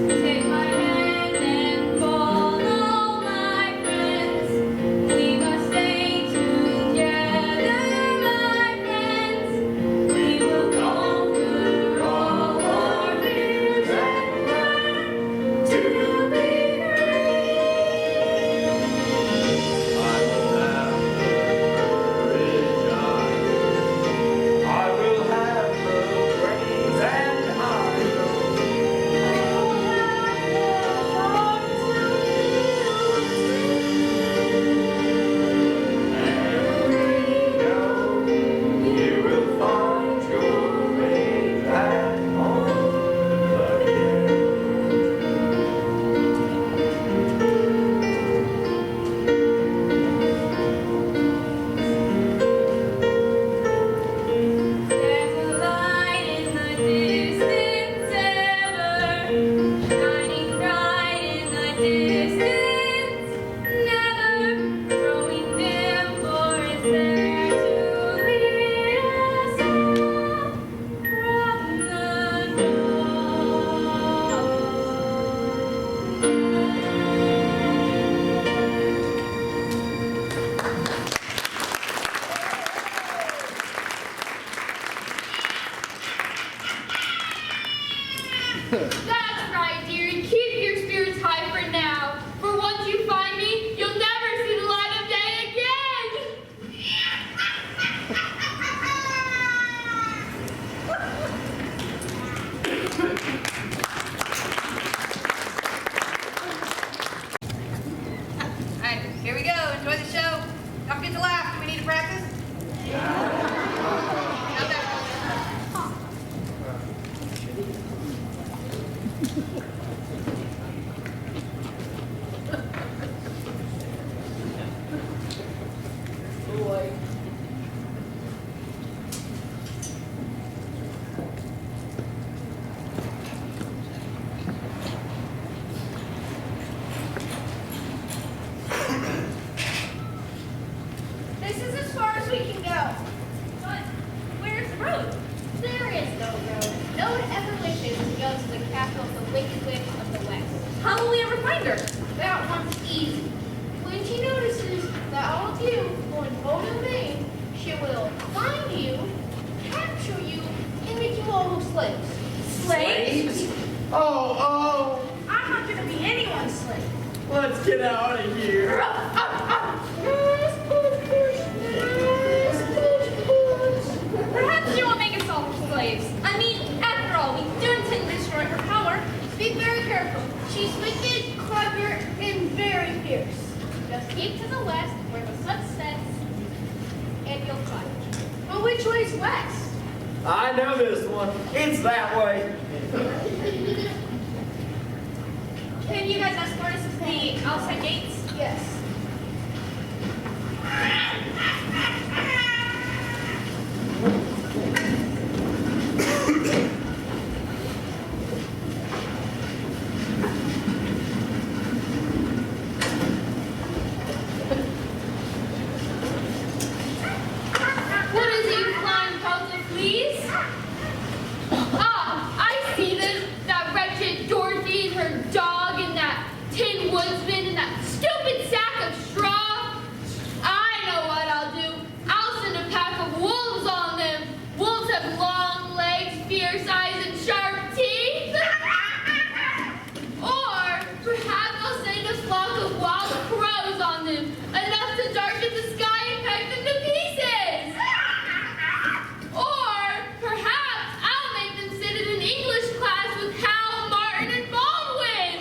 Take my hand and follow, my friends. We must stay together, my friends. We will conquer all our fears and learn to be free. I will have the courage, I will have the brains, and I know. And we know you will find your way back home again. There's a light in the distance ever, shining bright in the distance, never growing dim, for it's there to lead us out from the That's right, dearie. Keep your spirits high for now. For once you find me, you'll never see the light of day again. All right, here we go. Enjoy the show. Don't forget to laugh. Do we need to practice? Okay. This is as far as we can go. But where's the road? There is no road. No one ever wishes to go to the capital of the Wicked Witch of the West. How will we ever find her? That one's easy. When she notices that all of you will vote in vain, she will find you, capture you, and make you all her slaves. Slaves? Oh, I'm not going to be anyone's slave. let's get out of here. Perhaps you won't make us all her slaves. I mean, after all, we do intend to destroy her power. Be very careful. She's wicked, clever, and very fierce. Just keep to the west where the sun sets, and you'll find her. But which way's west? I know this one. It's that way. Can you guys escort us to the outside gates? Yes. What is it, you flying puzzle, please? Ah, I see them. That wretched Dorothy and her dog and that Tin Woodsman and that stupid sack of straw. I know what I'll do. I'll send a pack of wolves on them. Wolves have long legs, fierce eyes, and sharp teeth. Or perhaps I'll send a flock of wild crows on them, enough to darken the sky and peck them to pieces. Or perhaps I'll make them sit in an English class with Hal, Martin, and Baldwin.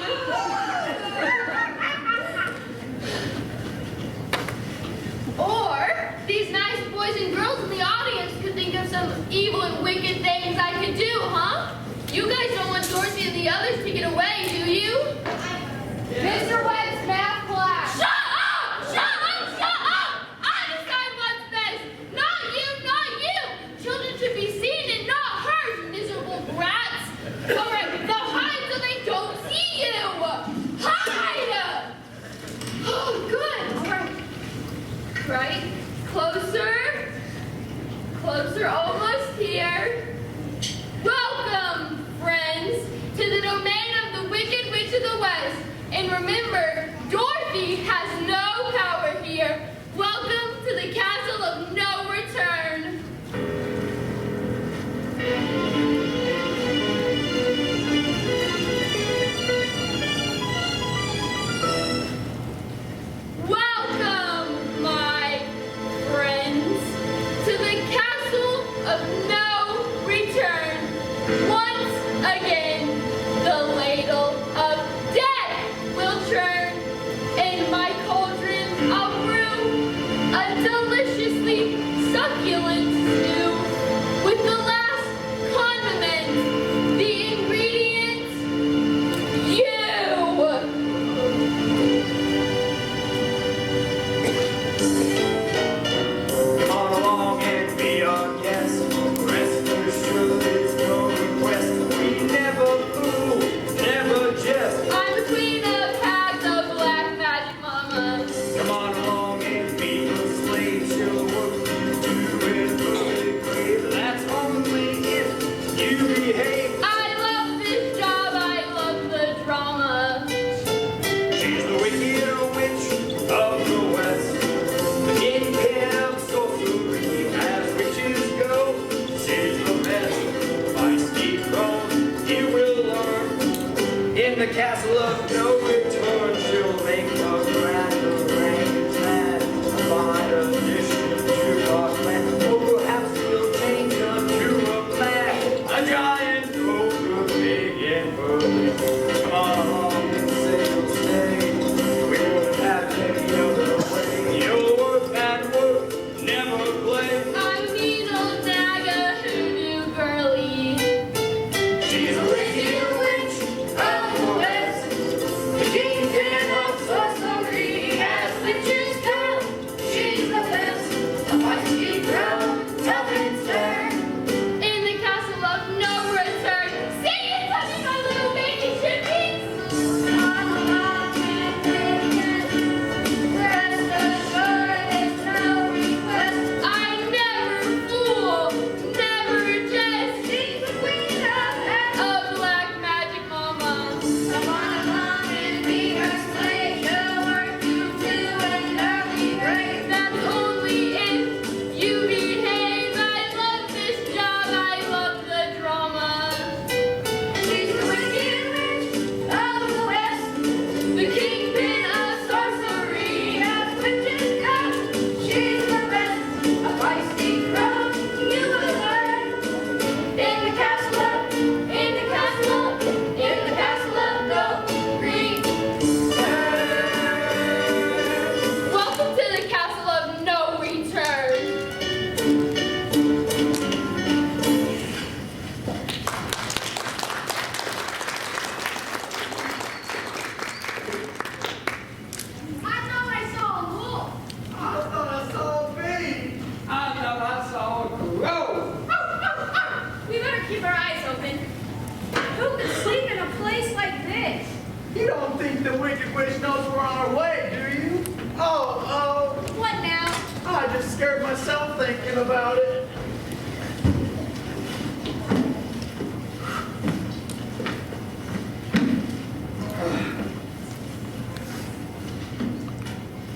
scared myself thinking about it.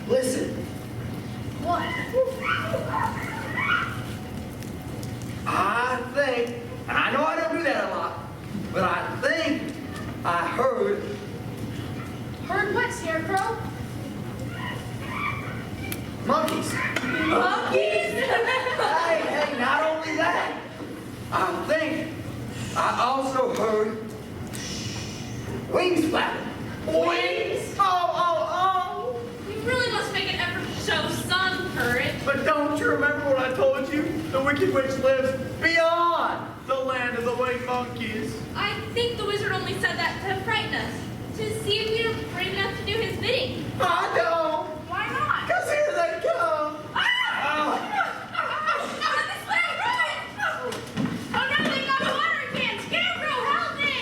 Listen. What? I think, and I know I don't do that a lot, but I think I heard Heard what, Scarecrow? monkeys. Monkeys? Hey, not only that, I think I also heard wings flapping. Wings? Oh. You really must make an effort to show some courage. But don't you remember what I told you? The Wicked Witch lives beyond the land of the winged monkeys. I think the wizard only said that to frighten us, to see if we were brave enough to do his bidding. I don't, Why not? 'cause here they come. This way, run! Oh no, they got a water can! Scarecrow, help me!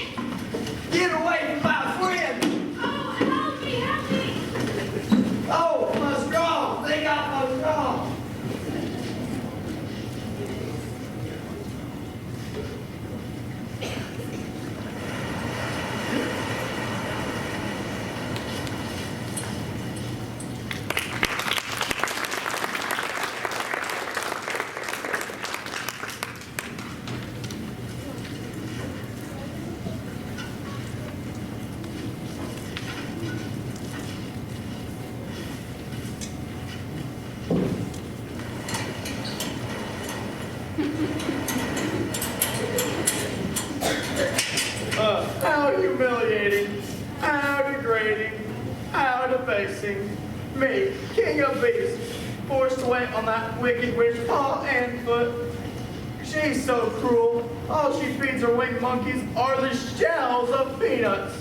Get away from my friend. Oh, help me, help me! Oh, my straw. They got my straw. How humiliating, how degrading, how debasing. Me, king of beasts, forced to wait on that wicked witch paw and foot. She's so cruel. All she feeds her winged monkeys are the shells of peanuts.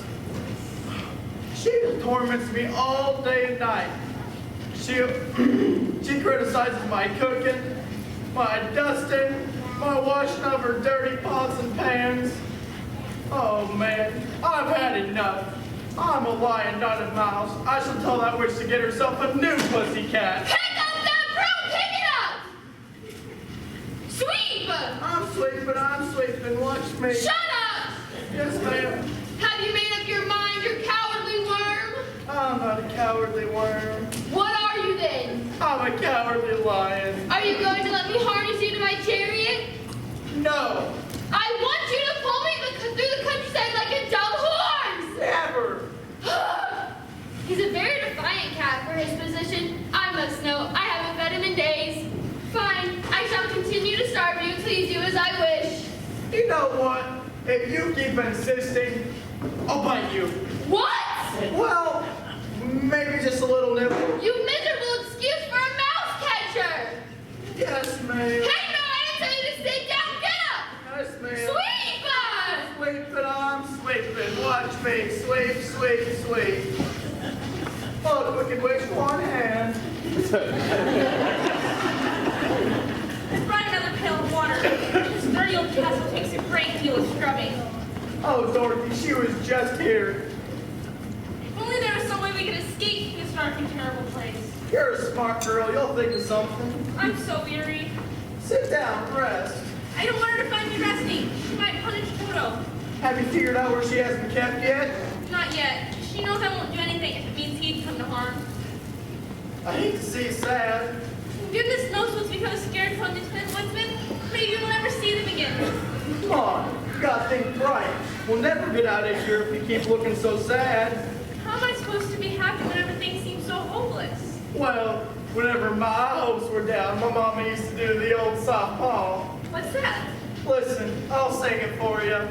She torments me all day and night. She criticizes my cooking, my dusting, my washing of her dirty pots and pans. Oh man, I've had enough. I'm a lion, not a mouse. I shall tell that witch to get herself a new pussycat. Pick up that broom! Pick it up! Sweep! I'm sweeping. Watch me. Shut up! Yes, ma'am. Have you made up your mind, you cowardly worm? I'm not a cowardly worm. What are you then? I'm a cowardly lion. Are you going to let me harness you to my chariot? No, I want you to pull me through the countryside like a dumb horse! never. He's a very defiant cat for his position. I must know. I haven't fed him in days. Fine. I shall continue to starve you until you do as I wish. You know what? If you keep insisting, I'll bite you. What? Well, maybe just a little nibble. You miserable excuse for a mouse catcher! Yes, ma'am. Hey, no, I didn't tell you to sit down. Get up! Yes, ma'am. Sweep! Sweeping, I'm sweeping. Watch me. Sweep. Oh, wicked witch, one hand. I brought another pail of water. This dirty old castle takes a great deal of scrubbing. Oh, Dorothy, she was just here. If only there was some way we could escape this dark and terrible place. You're a smart girl. You'll think of something. I'm so weary. Sit down, rest. I don't want her to find me resting. She might punish Toto. Have you figured out where she hasn't kept yet? Not yet. She knows I won't do anything if it means he'd come to harm. I hate to see you sad. Goodness knows what's become of Scarecrow and the Tin Woodsman. Maybe we'll never see them again. Come on, you gotta think bright. We'll never get out of here if you keep looking so sad. How am I supposed to be happy when everything seems so hopeless? Well, whenever my hopes were down, my mama used to do the old soft paw. What's that? Listen, I'll sing it for you.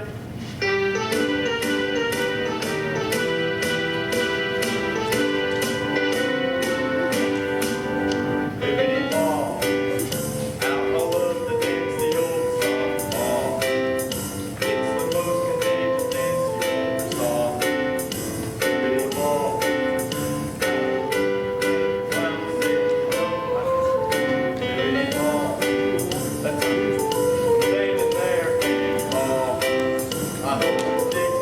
I hope it sticks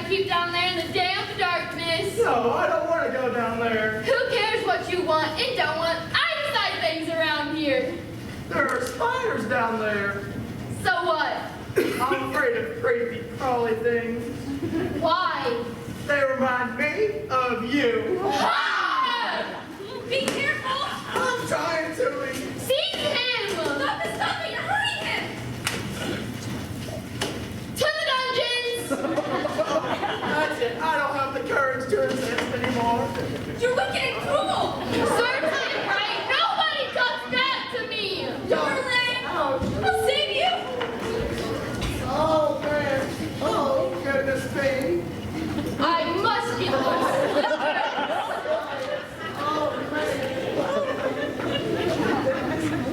to keep down there in the damp darkness. No, I don't want to go down there. Who cares what you want and don't want? I decide things around here. There are spiders down there. So what? I'm afraid of creepy, crawly things. Why? They remind me of you. Ah! Be careful! I'm trying to. Seize him! Stop it! You're hurting him! To the dungeons! That's it. I don't have the courage to resist anymore. You're wicked and cruel! Certainly right. Nobody does that to me. Darling! I'll save you! Oh, man. Oh, goodness me. I must be the one.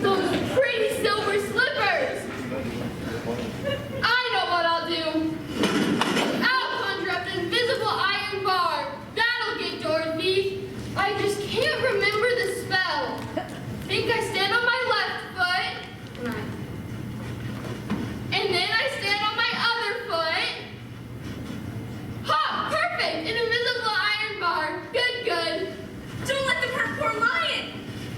Those pretty silver slippers. I know what I'll do. I'll conjure up an invisible iron bar. That'll get Dorothy. I just can't remember the spell. Think I stand on my left foot. And then I stand on my other foot. Ha! Perfect! An invisible iron bar. Good, good. Don't let them hurt poor Lion!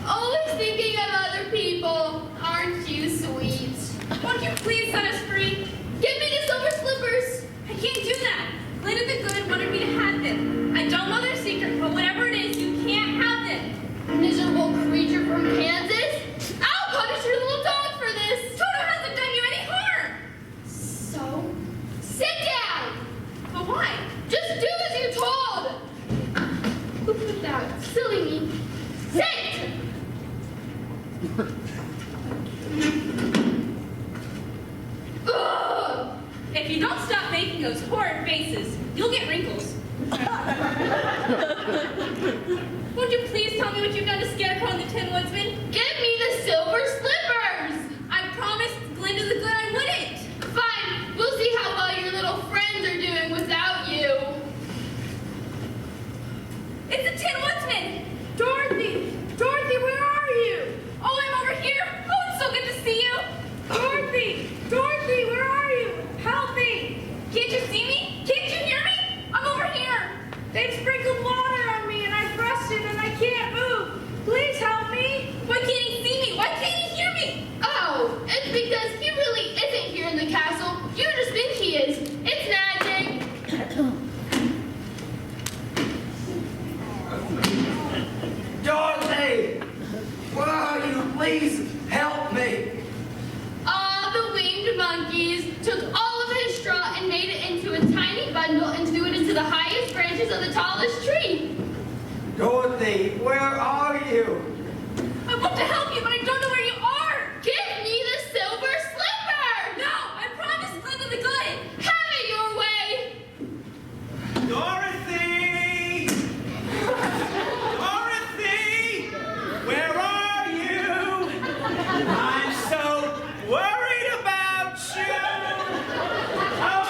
Always thinking of other people. Aren't you sweet? Won't you please set us free? Give me the silver slippers. I can't do that. Glinda the Good wanted me to have them. I don't know their secret, but whatever it is, you can't have them. Miserable creature from Kansas. I'll punish your little dog for this. Toto hasn't done you any harm! So, sit down. But why? Just do as you're told. Who put that? Silly me. Sit. Ugh. If you don't stop making those horrid faces, you'll get wrinkles. Won't you please tell me what you've done to Scarecrow and the Tin Woodsman? Give me the silver slippers. I promised Glinda the Good I wouldn't. Fine. We'll see how well your little friends are doing without you. It's the Tin Woodsman! Dorothy! Dorothy, where are you? Oh, I'm over here! Oh, it's so good to see you! Dorothy! Dorothy, where are you? Help me! Can't you see me? Can't you hear me? I'm over here! They've sprinkled water on me and I pressed it and I can't move! Please help me! Why can't he see me? Why can't he hear me? Oh, it's because he really isn't here in the castle. You just think he is. It's magic. Dorothy! Where are you? Please help me! The winged monkeys took all of his straw and made it into a tiny bundle and threw it into the highest branches of the tallest tree. Dorothy, where are you? I want to help you, but I don't know where you are! Give me the silver slipper! No! I promised Glinda the Good! Have it your way! Dorothy! Dorothy! Where are you? I'm so worried about you! Oh,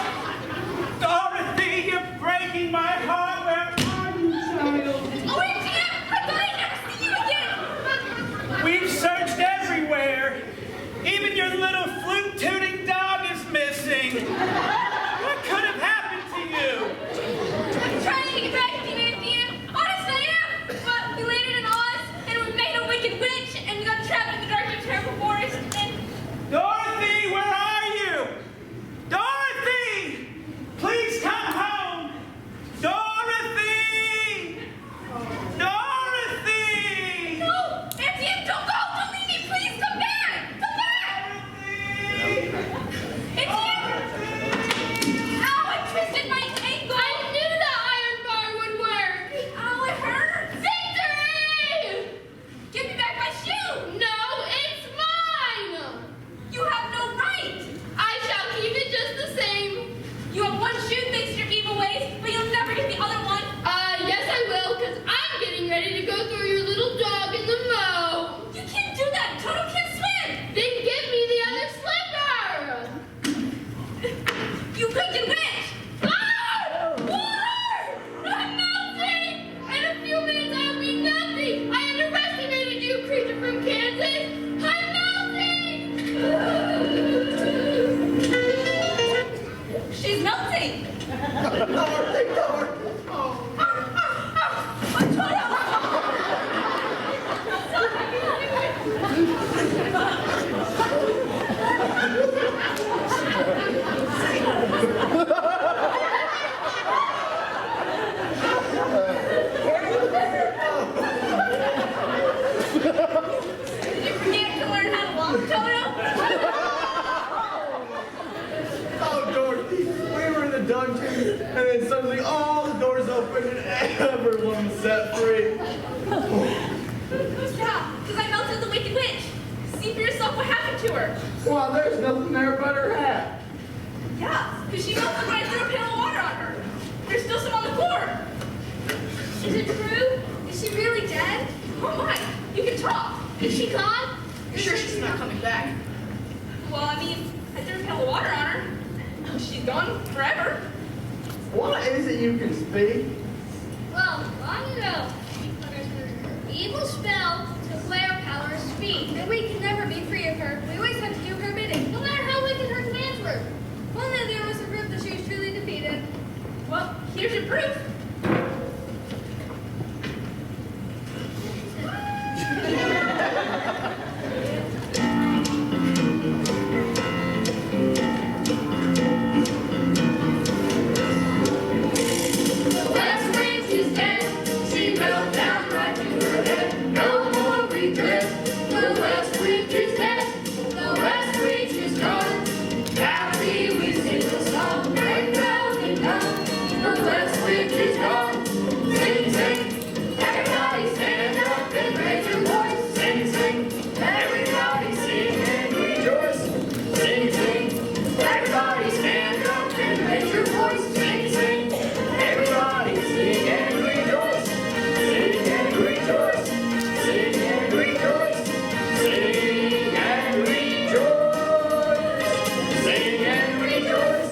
Dorothy, you're breaking my heart. Where are you, child? Oh, it's him! I thought I'd never see you again! We've Dorothy! Dorothy, Dorothy. Did you forget to learn how to walk, Toto? Oh, Dorothy, we were in the dungeon, and then suddenly all the doors opened and everyone was set free. Yeah, because I melted the Wicked Witch. See for yourself what happened to her. Well, there's nothing there but her hat. Yeah, because she melted when I threw a pail of water on her. There's still some on the floor. Is it true? Is she really dead? Oh my, you can talk. Is she gone? You're sure she's not coming back? Well, I mean, I threw a pail of water on her. She's gone forever. What is it you can speak? Well, long ago, evil spell took away our power of speech, and we can never be free of her. We always have to do her bidding, no matter how wicked her commands were. If only there was a proof that she was truly defeated. Well, here's your proof. The West Wind is dead. She fell down right to her head. No more regret. The West Wind is dead. The West Wind is gone. Happy we sing the song. Right round and round. The West Wind is gone. Sing, sing. Everybody stand up and raise your voice. Sing, sing. Everybody sing and rejoice. Sing, sing. Everybody stand up and raise your voice. Sing, sing. Everybody sing and rejoice. Sing and rejoice. Sing and rejoice. Sing and rejoice. Sing and rejoice.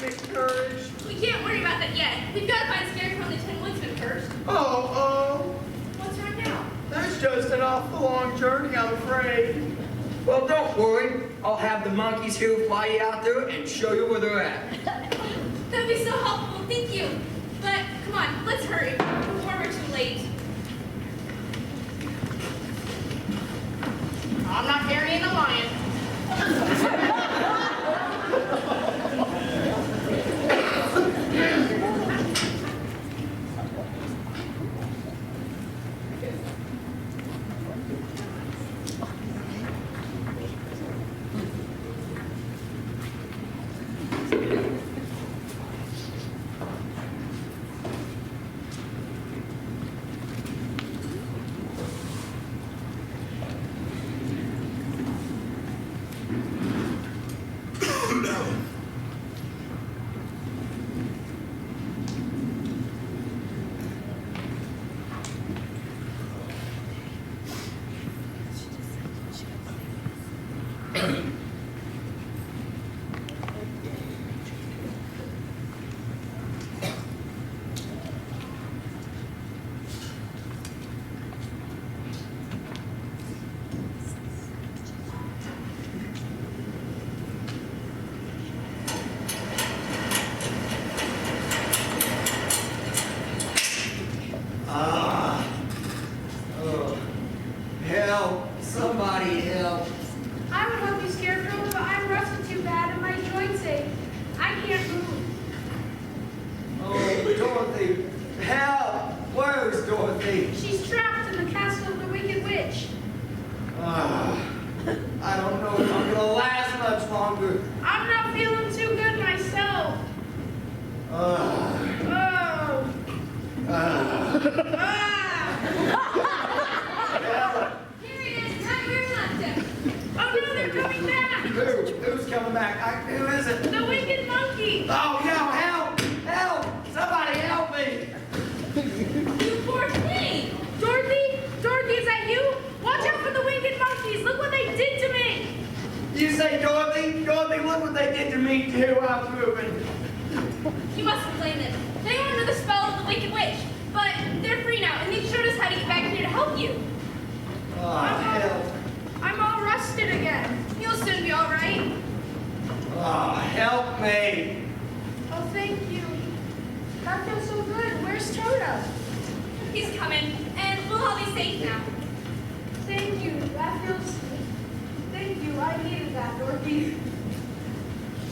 Encouraged. We can't worry about that yet. We've got to find Scarecrow and the Tin Woodsman first. Oh, What's wrong now? that's just an awful long journey, I'm afraid. Well, don't worry. I'll have the monkeys here fly you out there and show you where they're at. That'd be so helpful. Thank you. But come on, let's hurry before we're too late. I'm not carrying a lion. Help! Somebody help! I would help you, Scarecrow, but I'm rusted too bad and my joints ache. I can't move. Oh, Dorothy! Help! Where's Dorothy? She's trapped in the castle of the Wicked Witch. I don't know if I'm gonna last much longer. I'm not feeling too good myself. Ah. Oh. Ah. Here he is, right where we left him. Oh no, they're coming back. Who's coming back? Who is it? The Wicked Monkey. Oh, no! Help! Help! Somebody help me! You poor thing. Dorothy? Dorothy, is that you? Watch out for the Wicked Monkeys. Look what they did to me. You say Dorothy? Dorothy, look what they did to me too. I'm moving. You mustn't blame them. They were under the spell of the Wicked Witch, but they're free now, and they showed us how to get back here to help you. Oh, help. I'm Toto. He's coming, and we'll all be safe now. Thank you. That feels. Thank you. I needed that, Dorothy.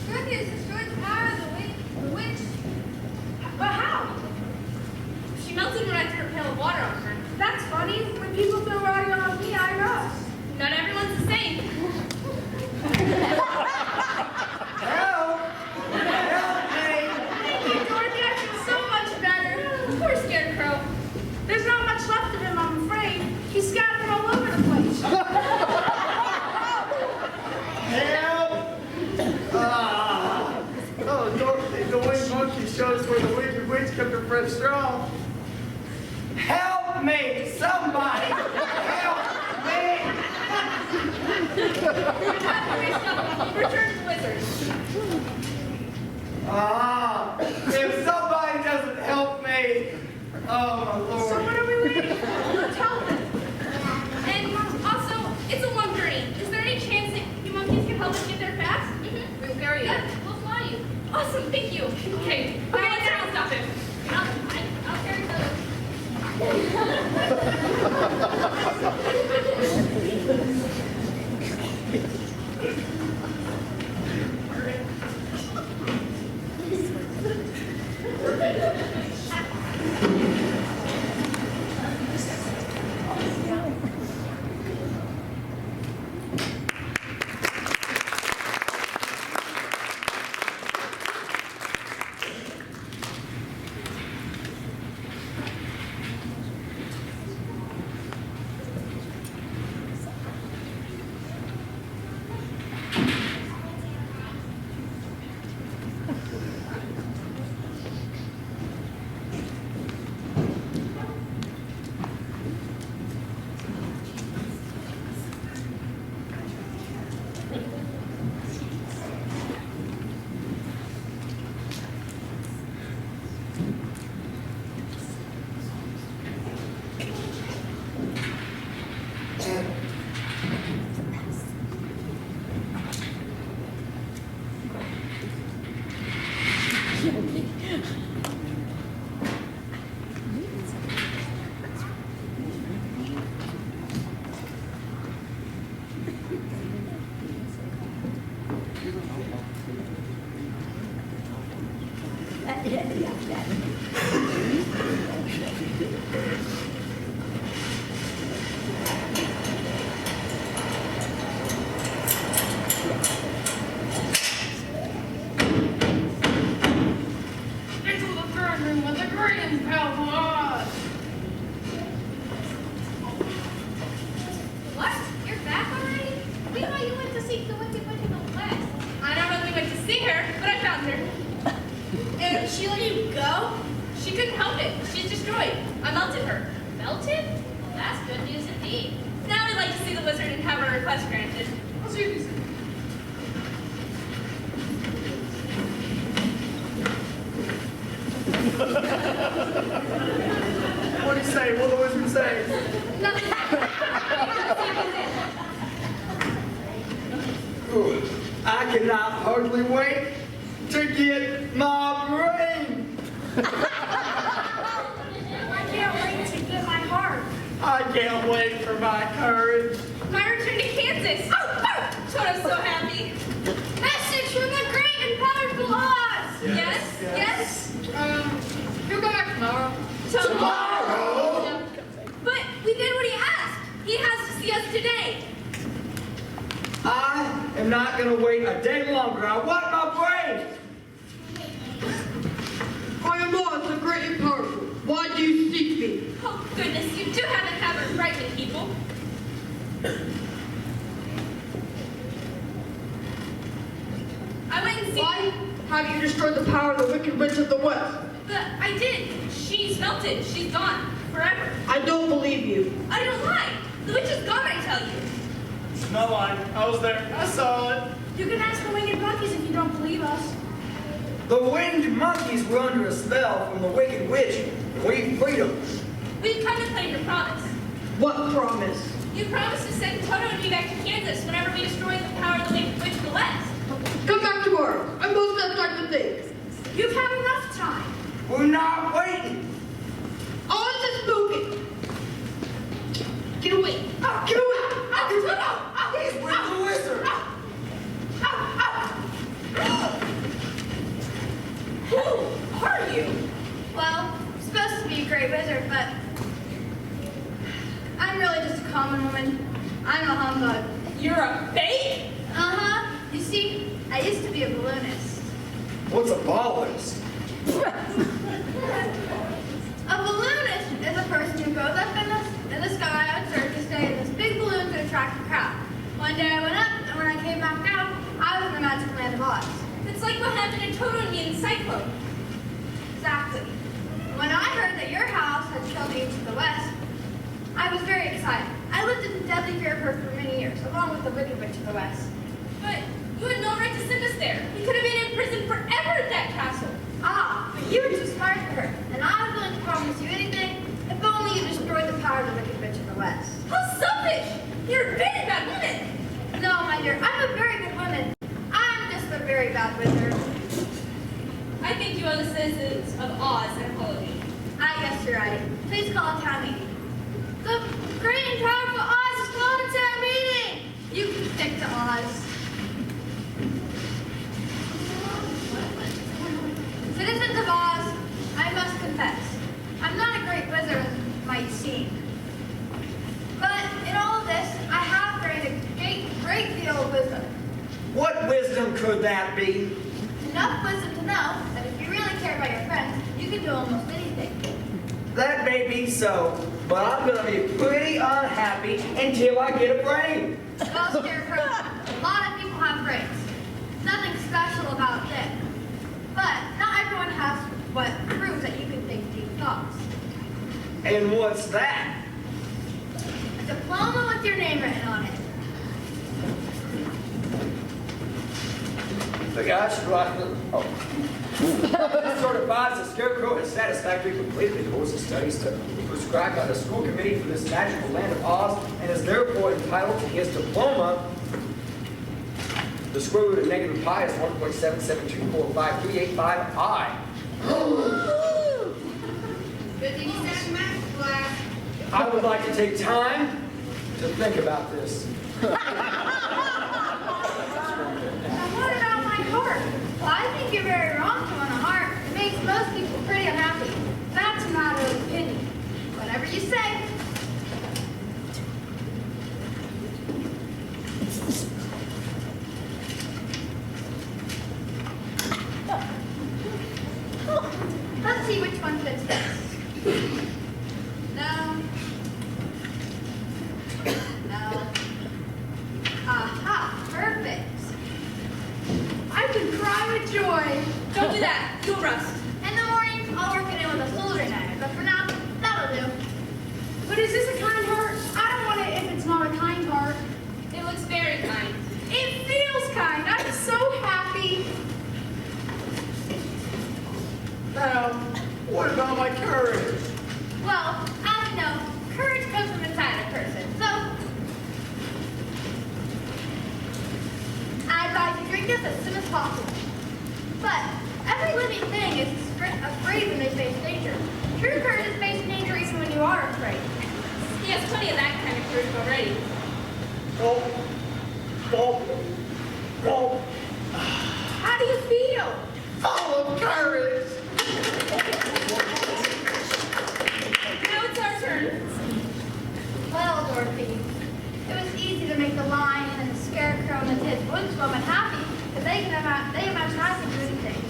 Dorothy has destroyed the power of the witch. But how? She melted when I threw a pail of water on her. That's funny. When people throw water on me, I rust. Not everyone's the same. Help! Help me! Thank you, Dorothy. I feel so much better. Poor Scarecrow. There's not much left of him, I'm afraid. He's scattered all over the place. Help! Oh, Dorothy, the winged monkey shows where the wicked witch kept her friend strong. Help me! Somebody! Help me! Return to the wizard. If somebody doesn't help me, oh my Lord. So what are we waiting for? Tell them. And also, it's a long journey. Is there any chance that you monkeys can help us get there fast? Mm-hmm. We'll carry you. We'll fly you. Awesome, thank you. Okay, let's try and stop him. I'll carry those. What? You're back already? We thought you went to seek the wicked witch in the west. I don't really went to see her, but I found her. And she let you go? She couldn't help it. She's destroyed. I melted her. Melted? Well, that's good news indeed. Now we'd like to see the wizard and have our request granted. I'll see you. What do you say? What will the wizard say? Nothing. I cannot hardly wait to get my brain. I can't wait to get my heart. I can't wait for my courage. My return to Kansas. Toto's so happy. Message from the great and powerful Oz. Yes? He'll come back tomorrow. Tomorrow? But we did what he asked. He has to see us today. I am not going to wait a day longer. I want my brain. I am Oz, the great and powerful. Why do you seek me? Oh, goodness, you do have a habit of frightening people. I went and see... Why have you destroyed the power of the wicked witch of the west? But I did. She's melted. She's gone. Forever. I don't believe you. I don't lie. The witch is gone, I tell you. No lie. I was there. I saw it. You can ask the winged monkeys if you don't believe us. The winged monkeys were under a spell from the wicked witch, and we freed them. We've come to claim your promise. What promise? You promised to send Toto and me back to Kansas whenever we destroy the power of the wicked witch of the west. Come back tomorrow. I'm most that type of thing. You've had enough time. We're not waiting. You're a fake? Uh-huh. You see, I used to be a balloonist. What's a balloonist? A balloonist is a person who goes up in the sky on circus day in this big balloon to attract a crowd. One day I went up, and when I came back down, I was in the magical land of Oz. It's like what happened to Toto and me in Cyclone. Exactly. When I heard that your house had killed you to the west, I was very excited. I lived in deadly fear of her for many years, along with the Wicked Witch of the West. But you had no right to send us there. We could have been in prison forever at that castle. Ah, but you were too smart for her, and I was willing to promise you anything if only you destroyed the power of the Wicked Witch of the West. How selfish! You're a very bad woman. No, my dear, I'm a very good woman. I'm just a very bad wizard. I think you owe the citizens of Oz an apology. I guess you're right. Please call a town meeting. The great and powerful Oz is calling a town meeting! You can stick to Oz. Citizens of Oz, I must confess, I'm not a great wizard as it might seem. But in all of this, I have gained a great deal of wisdom. What wisdom could that be? Enough wisdom to know that if you really care about your friends, you can do almost anything. That may be so, but I'm gonna be pretty unhappy until I get a brain. Well, Scarecrow, a lot of people have brains. Nothing special about them. But not everyone has what proves that you can think deep thoughts. And what's that? A diploma with your name written on it. The guy should write the... Oh. This certifies the Scarecrow has satisfactorily completed the course of studies prescribed by the school committee for this magical land of Oz and is therefore entitled to his diploma. The square root of negative pi is 1.77245385i. Good thing you sat in math class. I would like to take time to think about this. Now what about my heart? Well, I think you're very wrong to want a heart. It makes most people pretty unhappy. That's a matter of opinion. Whatever you say. Let's see which one fits best. No. No. Aha, perfect. I can cry with joy. Don't do that. You'll rust. In the morning, I'll work it in with a soldering knife, but for now, that'll do. But is this a kind heart? I don't want it if it's not a kind heart. It looks very kind. It feels kind. I'm so happy. Now, what about my courage? Well, as you know, courage comes from inside a person, so I advise you drink this as soon as possible. But every living thing is afraid when they face danger. True courage faces danger even when you are afraid. He has plenty of that kind of courage already. Gulp, gulp, gulp. How do you feel? Full of courage. Now it's our turn. Well, Dorothy, it was easy to make the lion and the scarecrow and the Tin Woodsman happy, because they imagine I can do anything.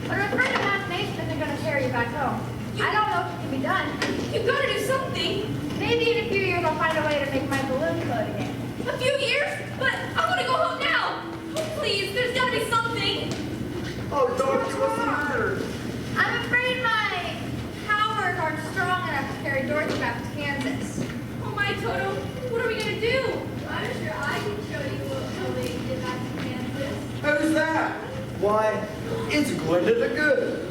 But I'm afraid imagination isn't going to carry you back home. I don't know if it can be done. You've got to do something. Maybe in a few years I'll find a way to make my balloon float again. A few years? But I want to go home now. Oh, please, there's got to be something. Oh, Dorothy, what's the matter? I'm afraid my powers aren't strong enough to carry Dorothy back to Kansas. Oh, my Toto, what are we going to do? I'm sure I can show you a way to get back to Kansas. Who's that? Why, it's Glinda the Good.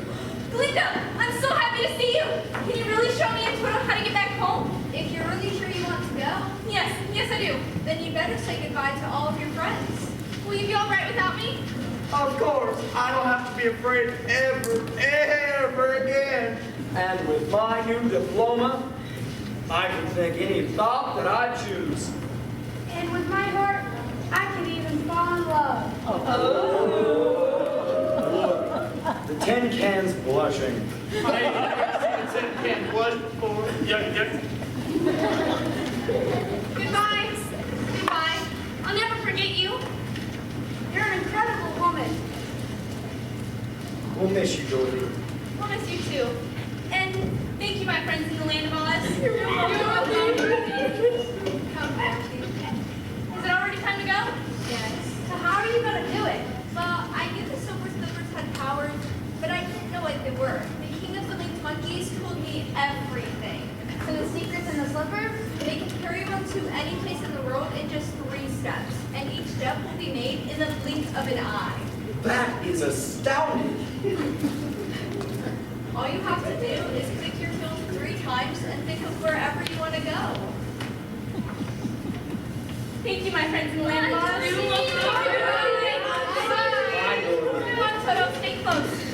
Glinda, I'm so happy to see you. Can you really show me and Toto how to get back home? If you're really sure you want to go, Yes, I do. then you better say goodbye to all of your friends. Will you be all right without me? Of course, I don't have to be afraid ever again. And with my new diploma, I can think any thought that I choose. And with my heart, I can even fall in love. Look, the tin can's blushing. I ain't never seen a tin can blush before. Goodbye. Goodbye. I'll never miss you, Dorothy. We'll miss you too. And thank you, my friends in the land of Oz. You're welcome. Come, Dorothy. Is it already time to go? Yes. So how are you going to do it? Well, I knew the Silver Slippers had powers, but I didn't know what they were. The King of the Linked Monkeys told me everything. So the secrets in the slipper, they can carry one to any place in the world in just 3 steps. And each step will be made in the blink of an eye. That is astounding. All you have to do is click your heels 3 times and think of wherever you want to go. Thank you, my friends in the land of Oz. Bye, Dorothy. Come on, Toto, stay close.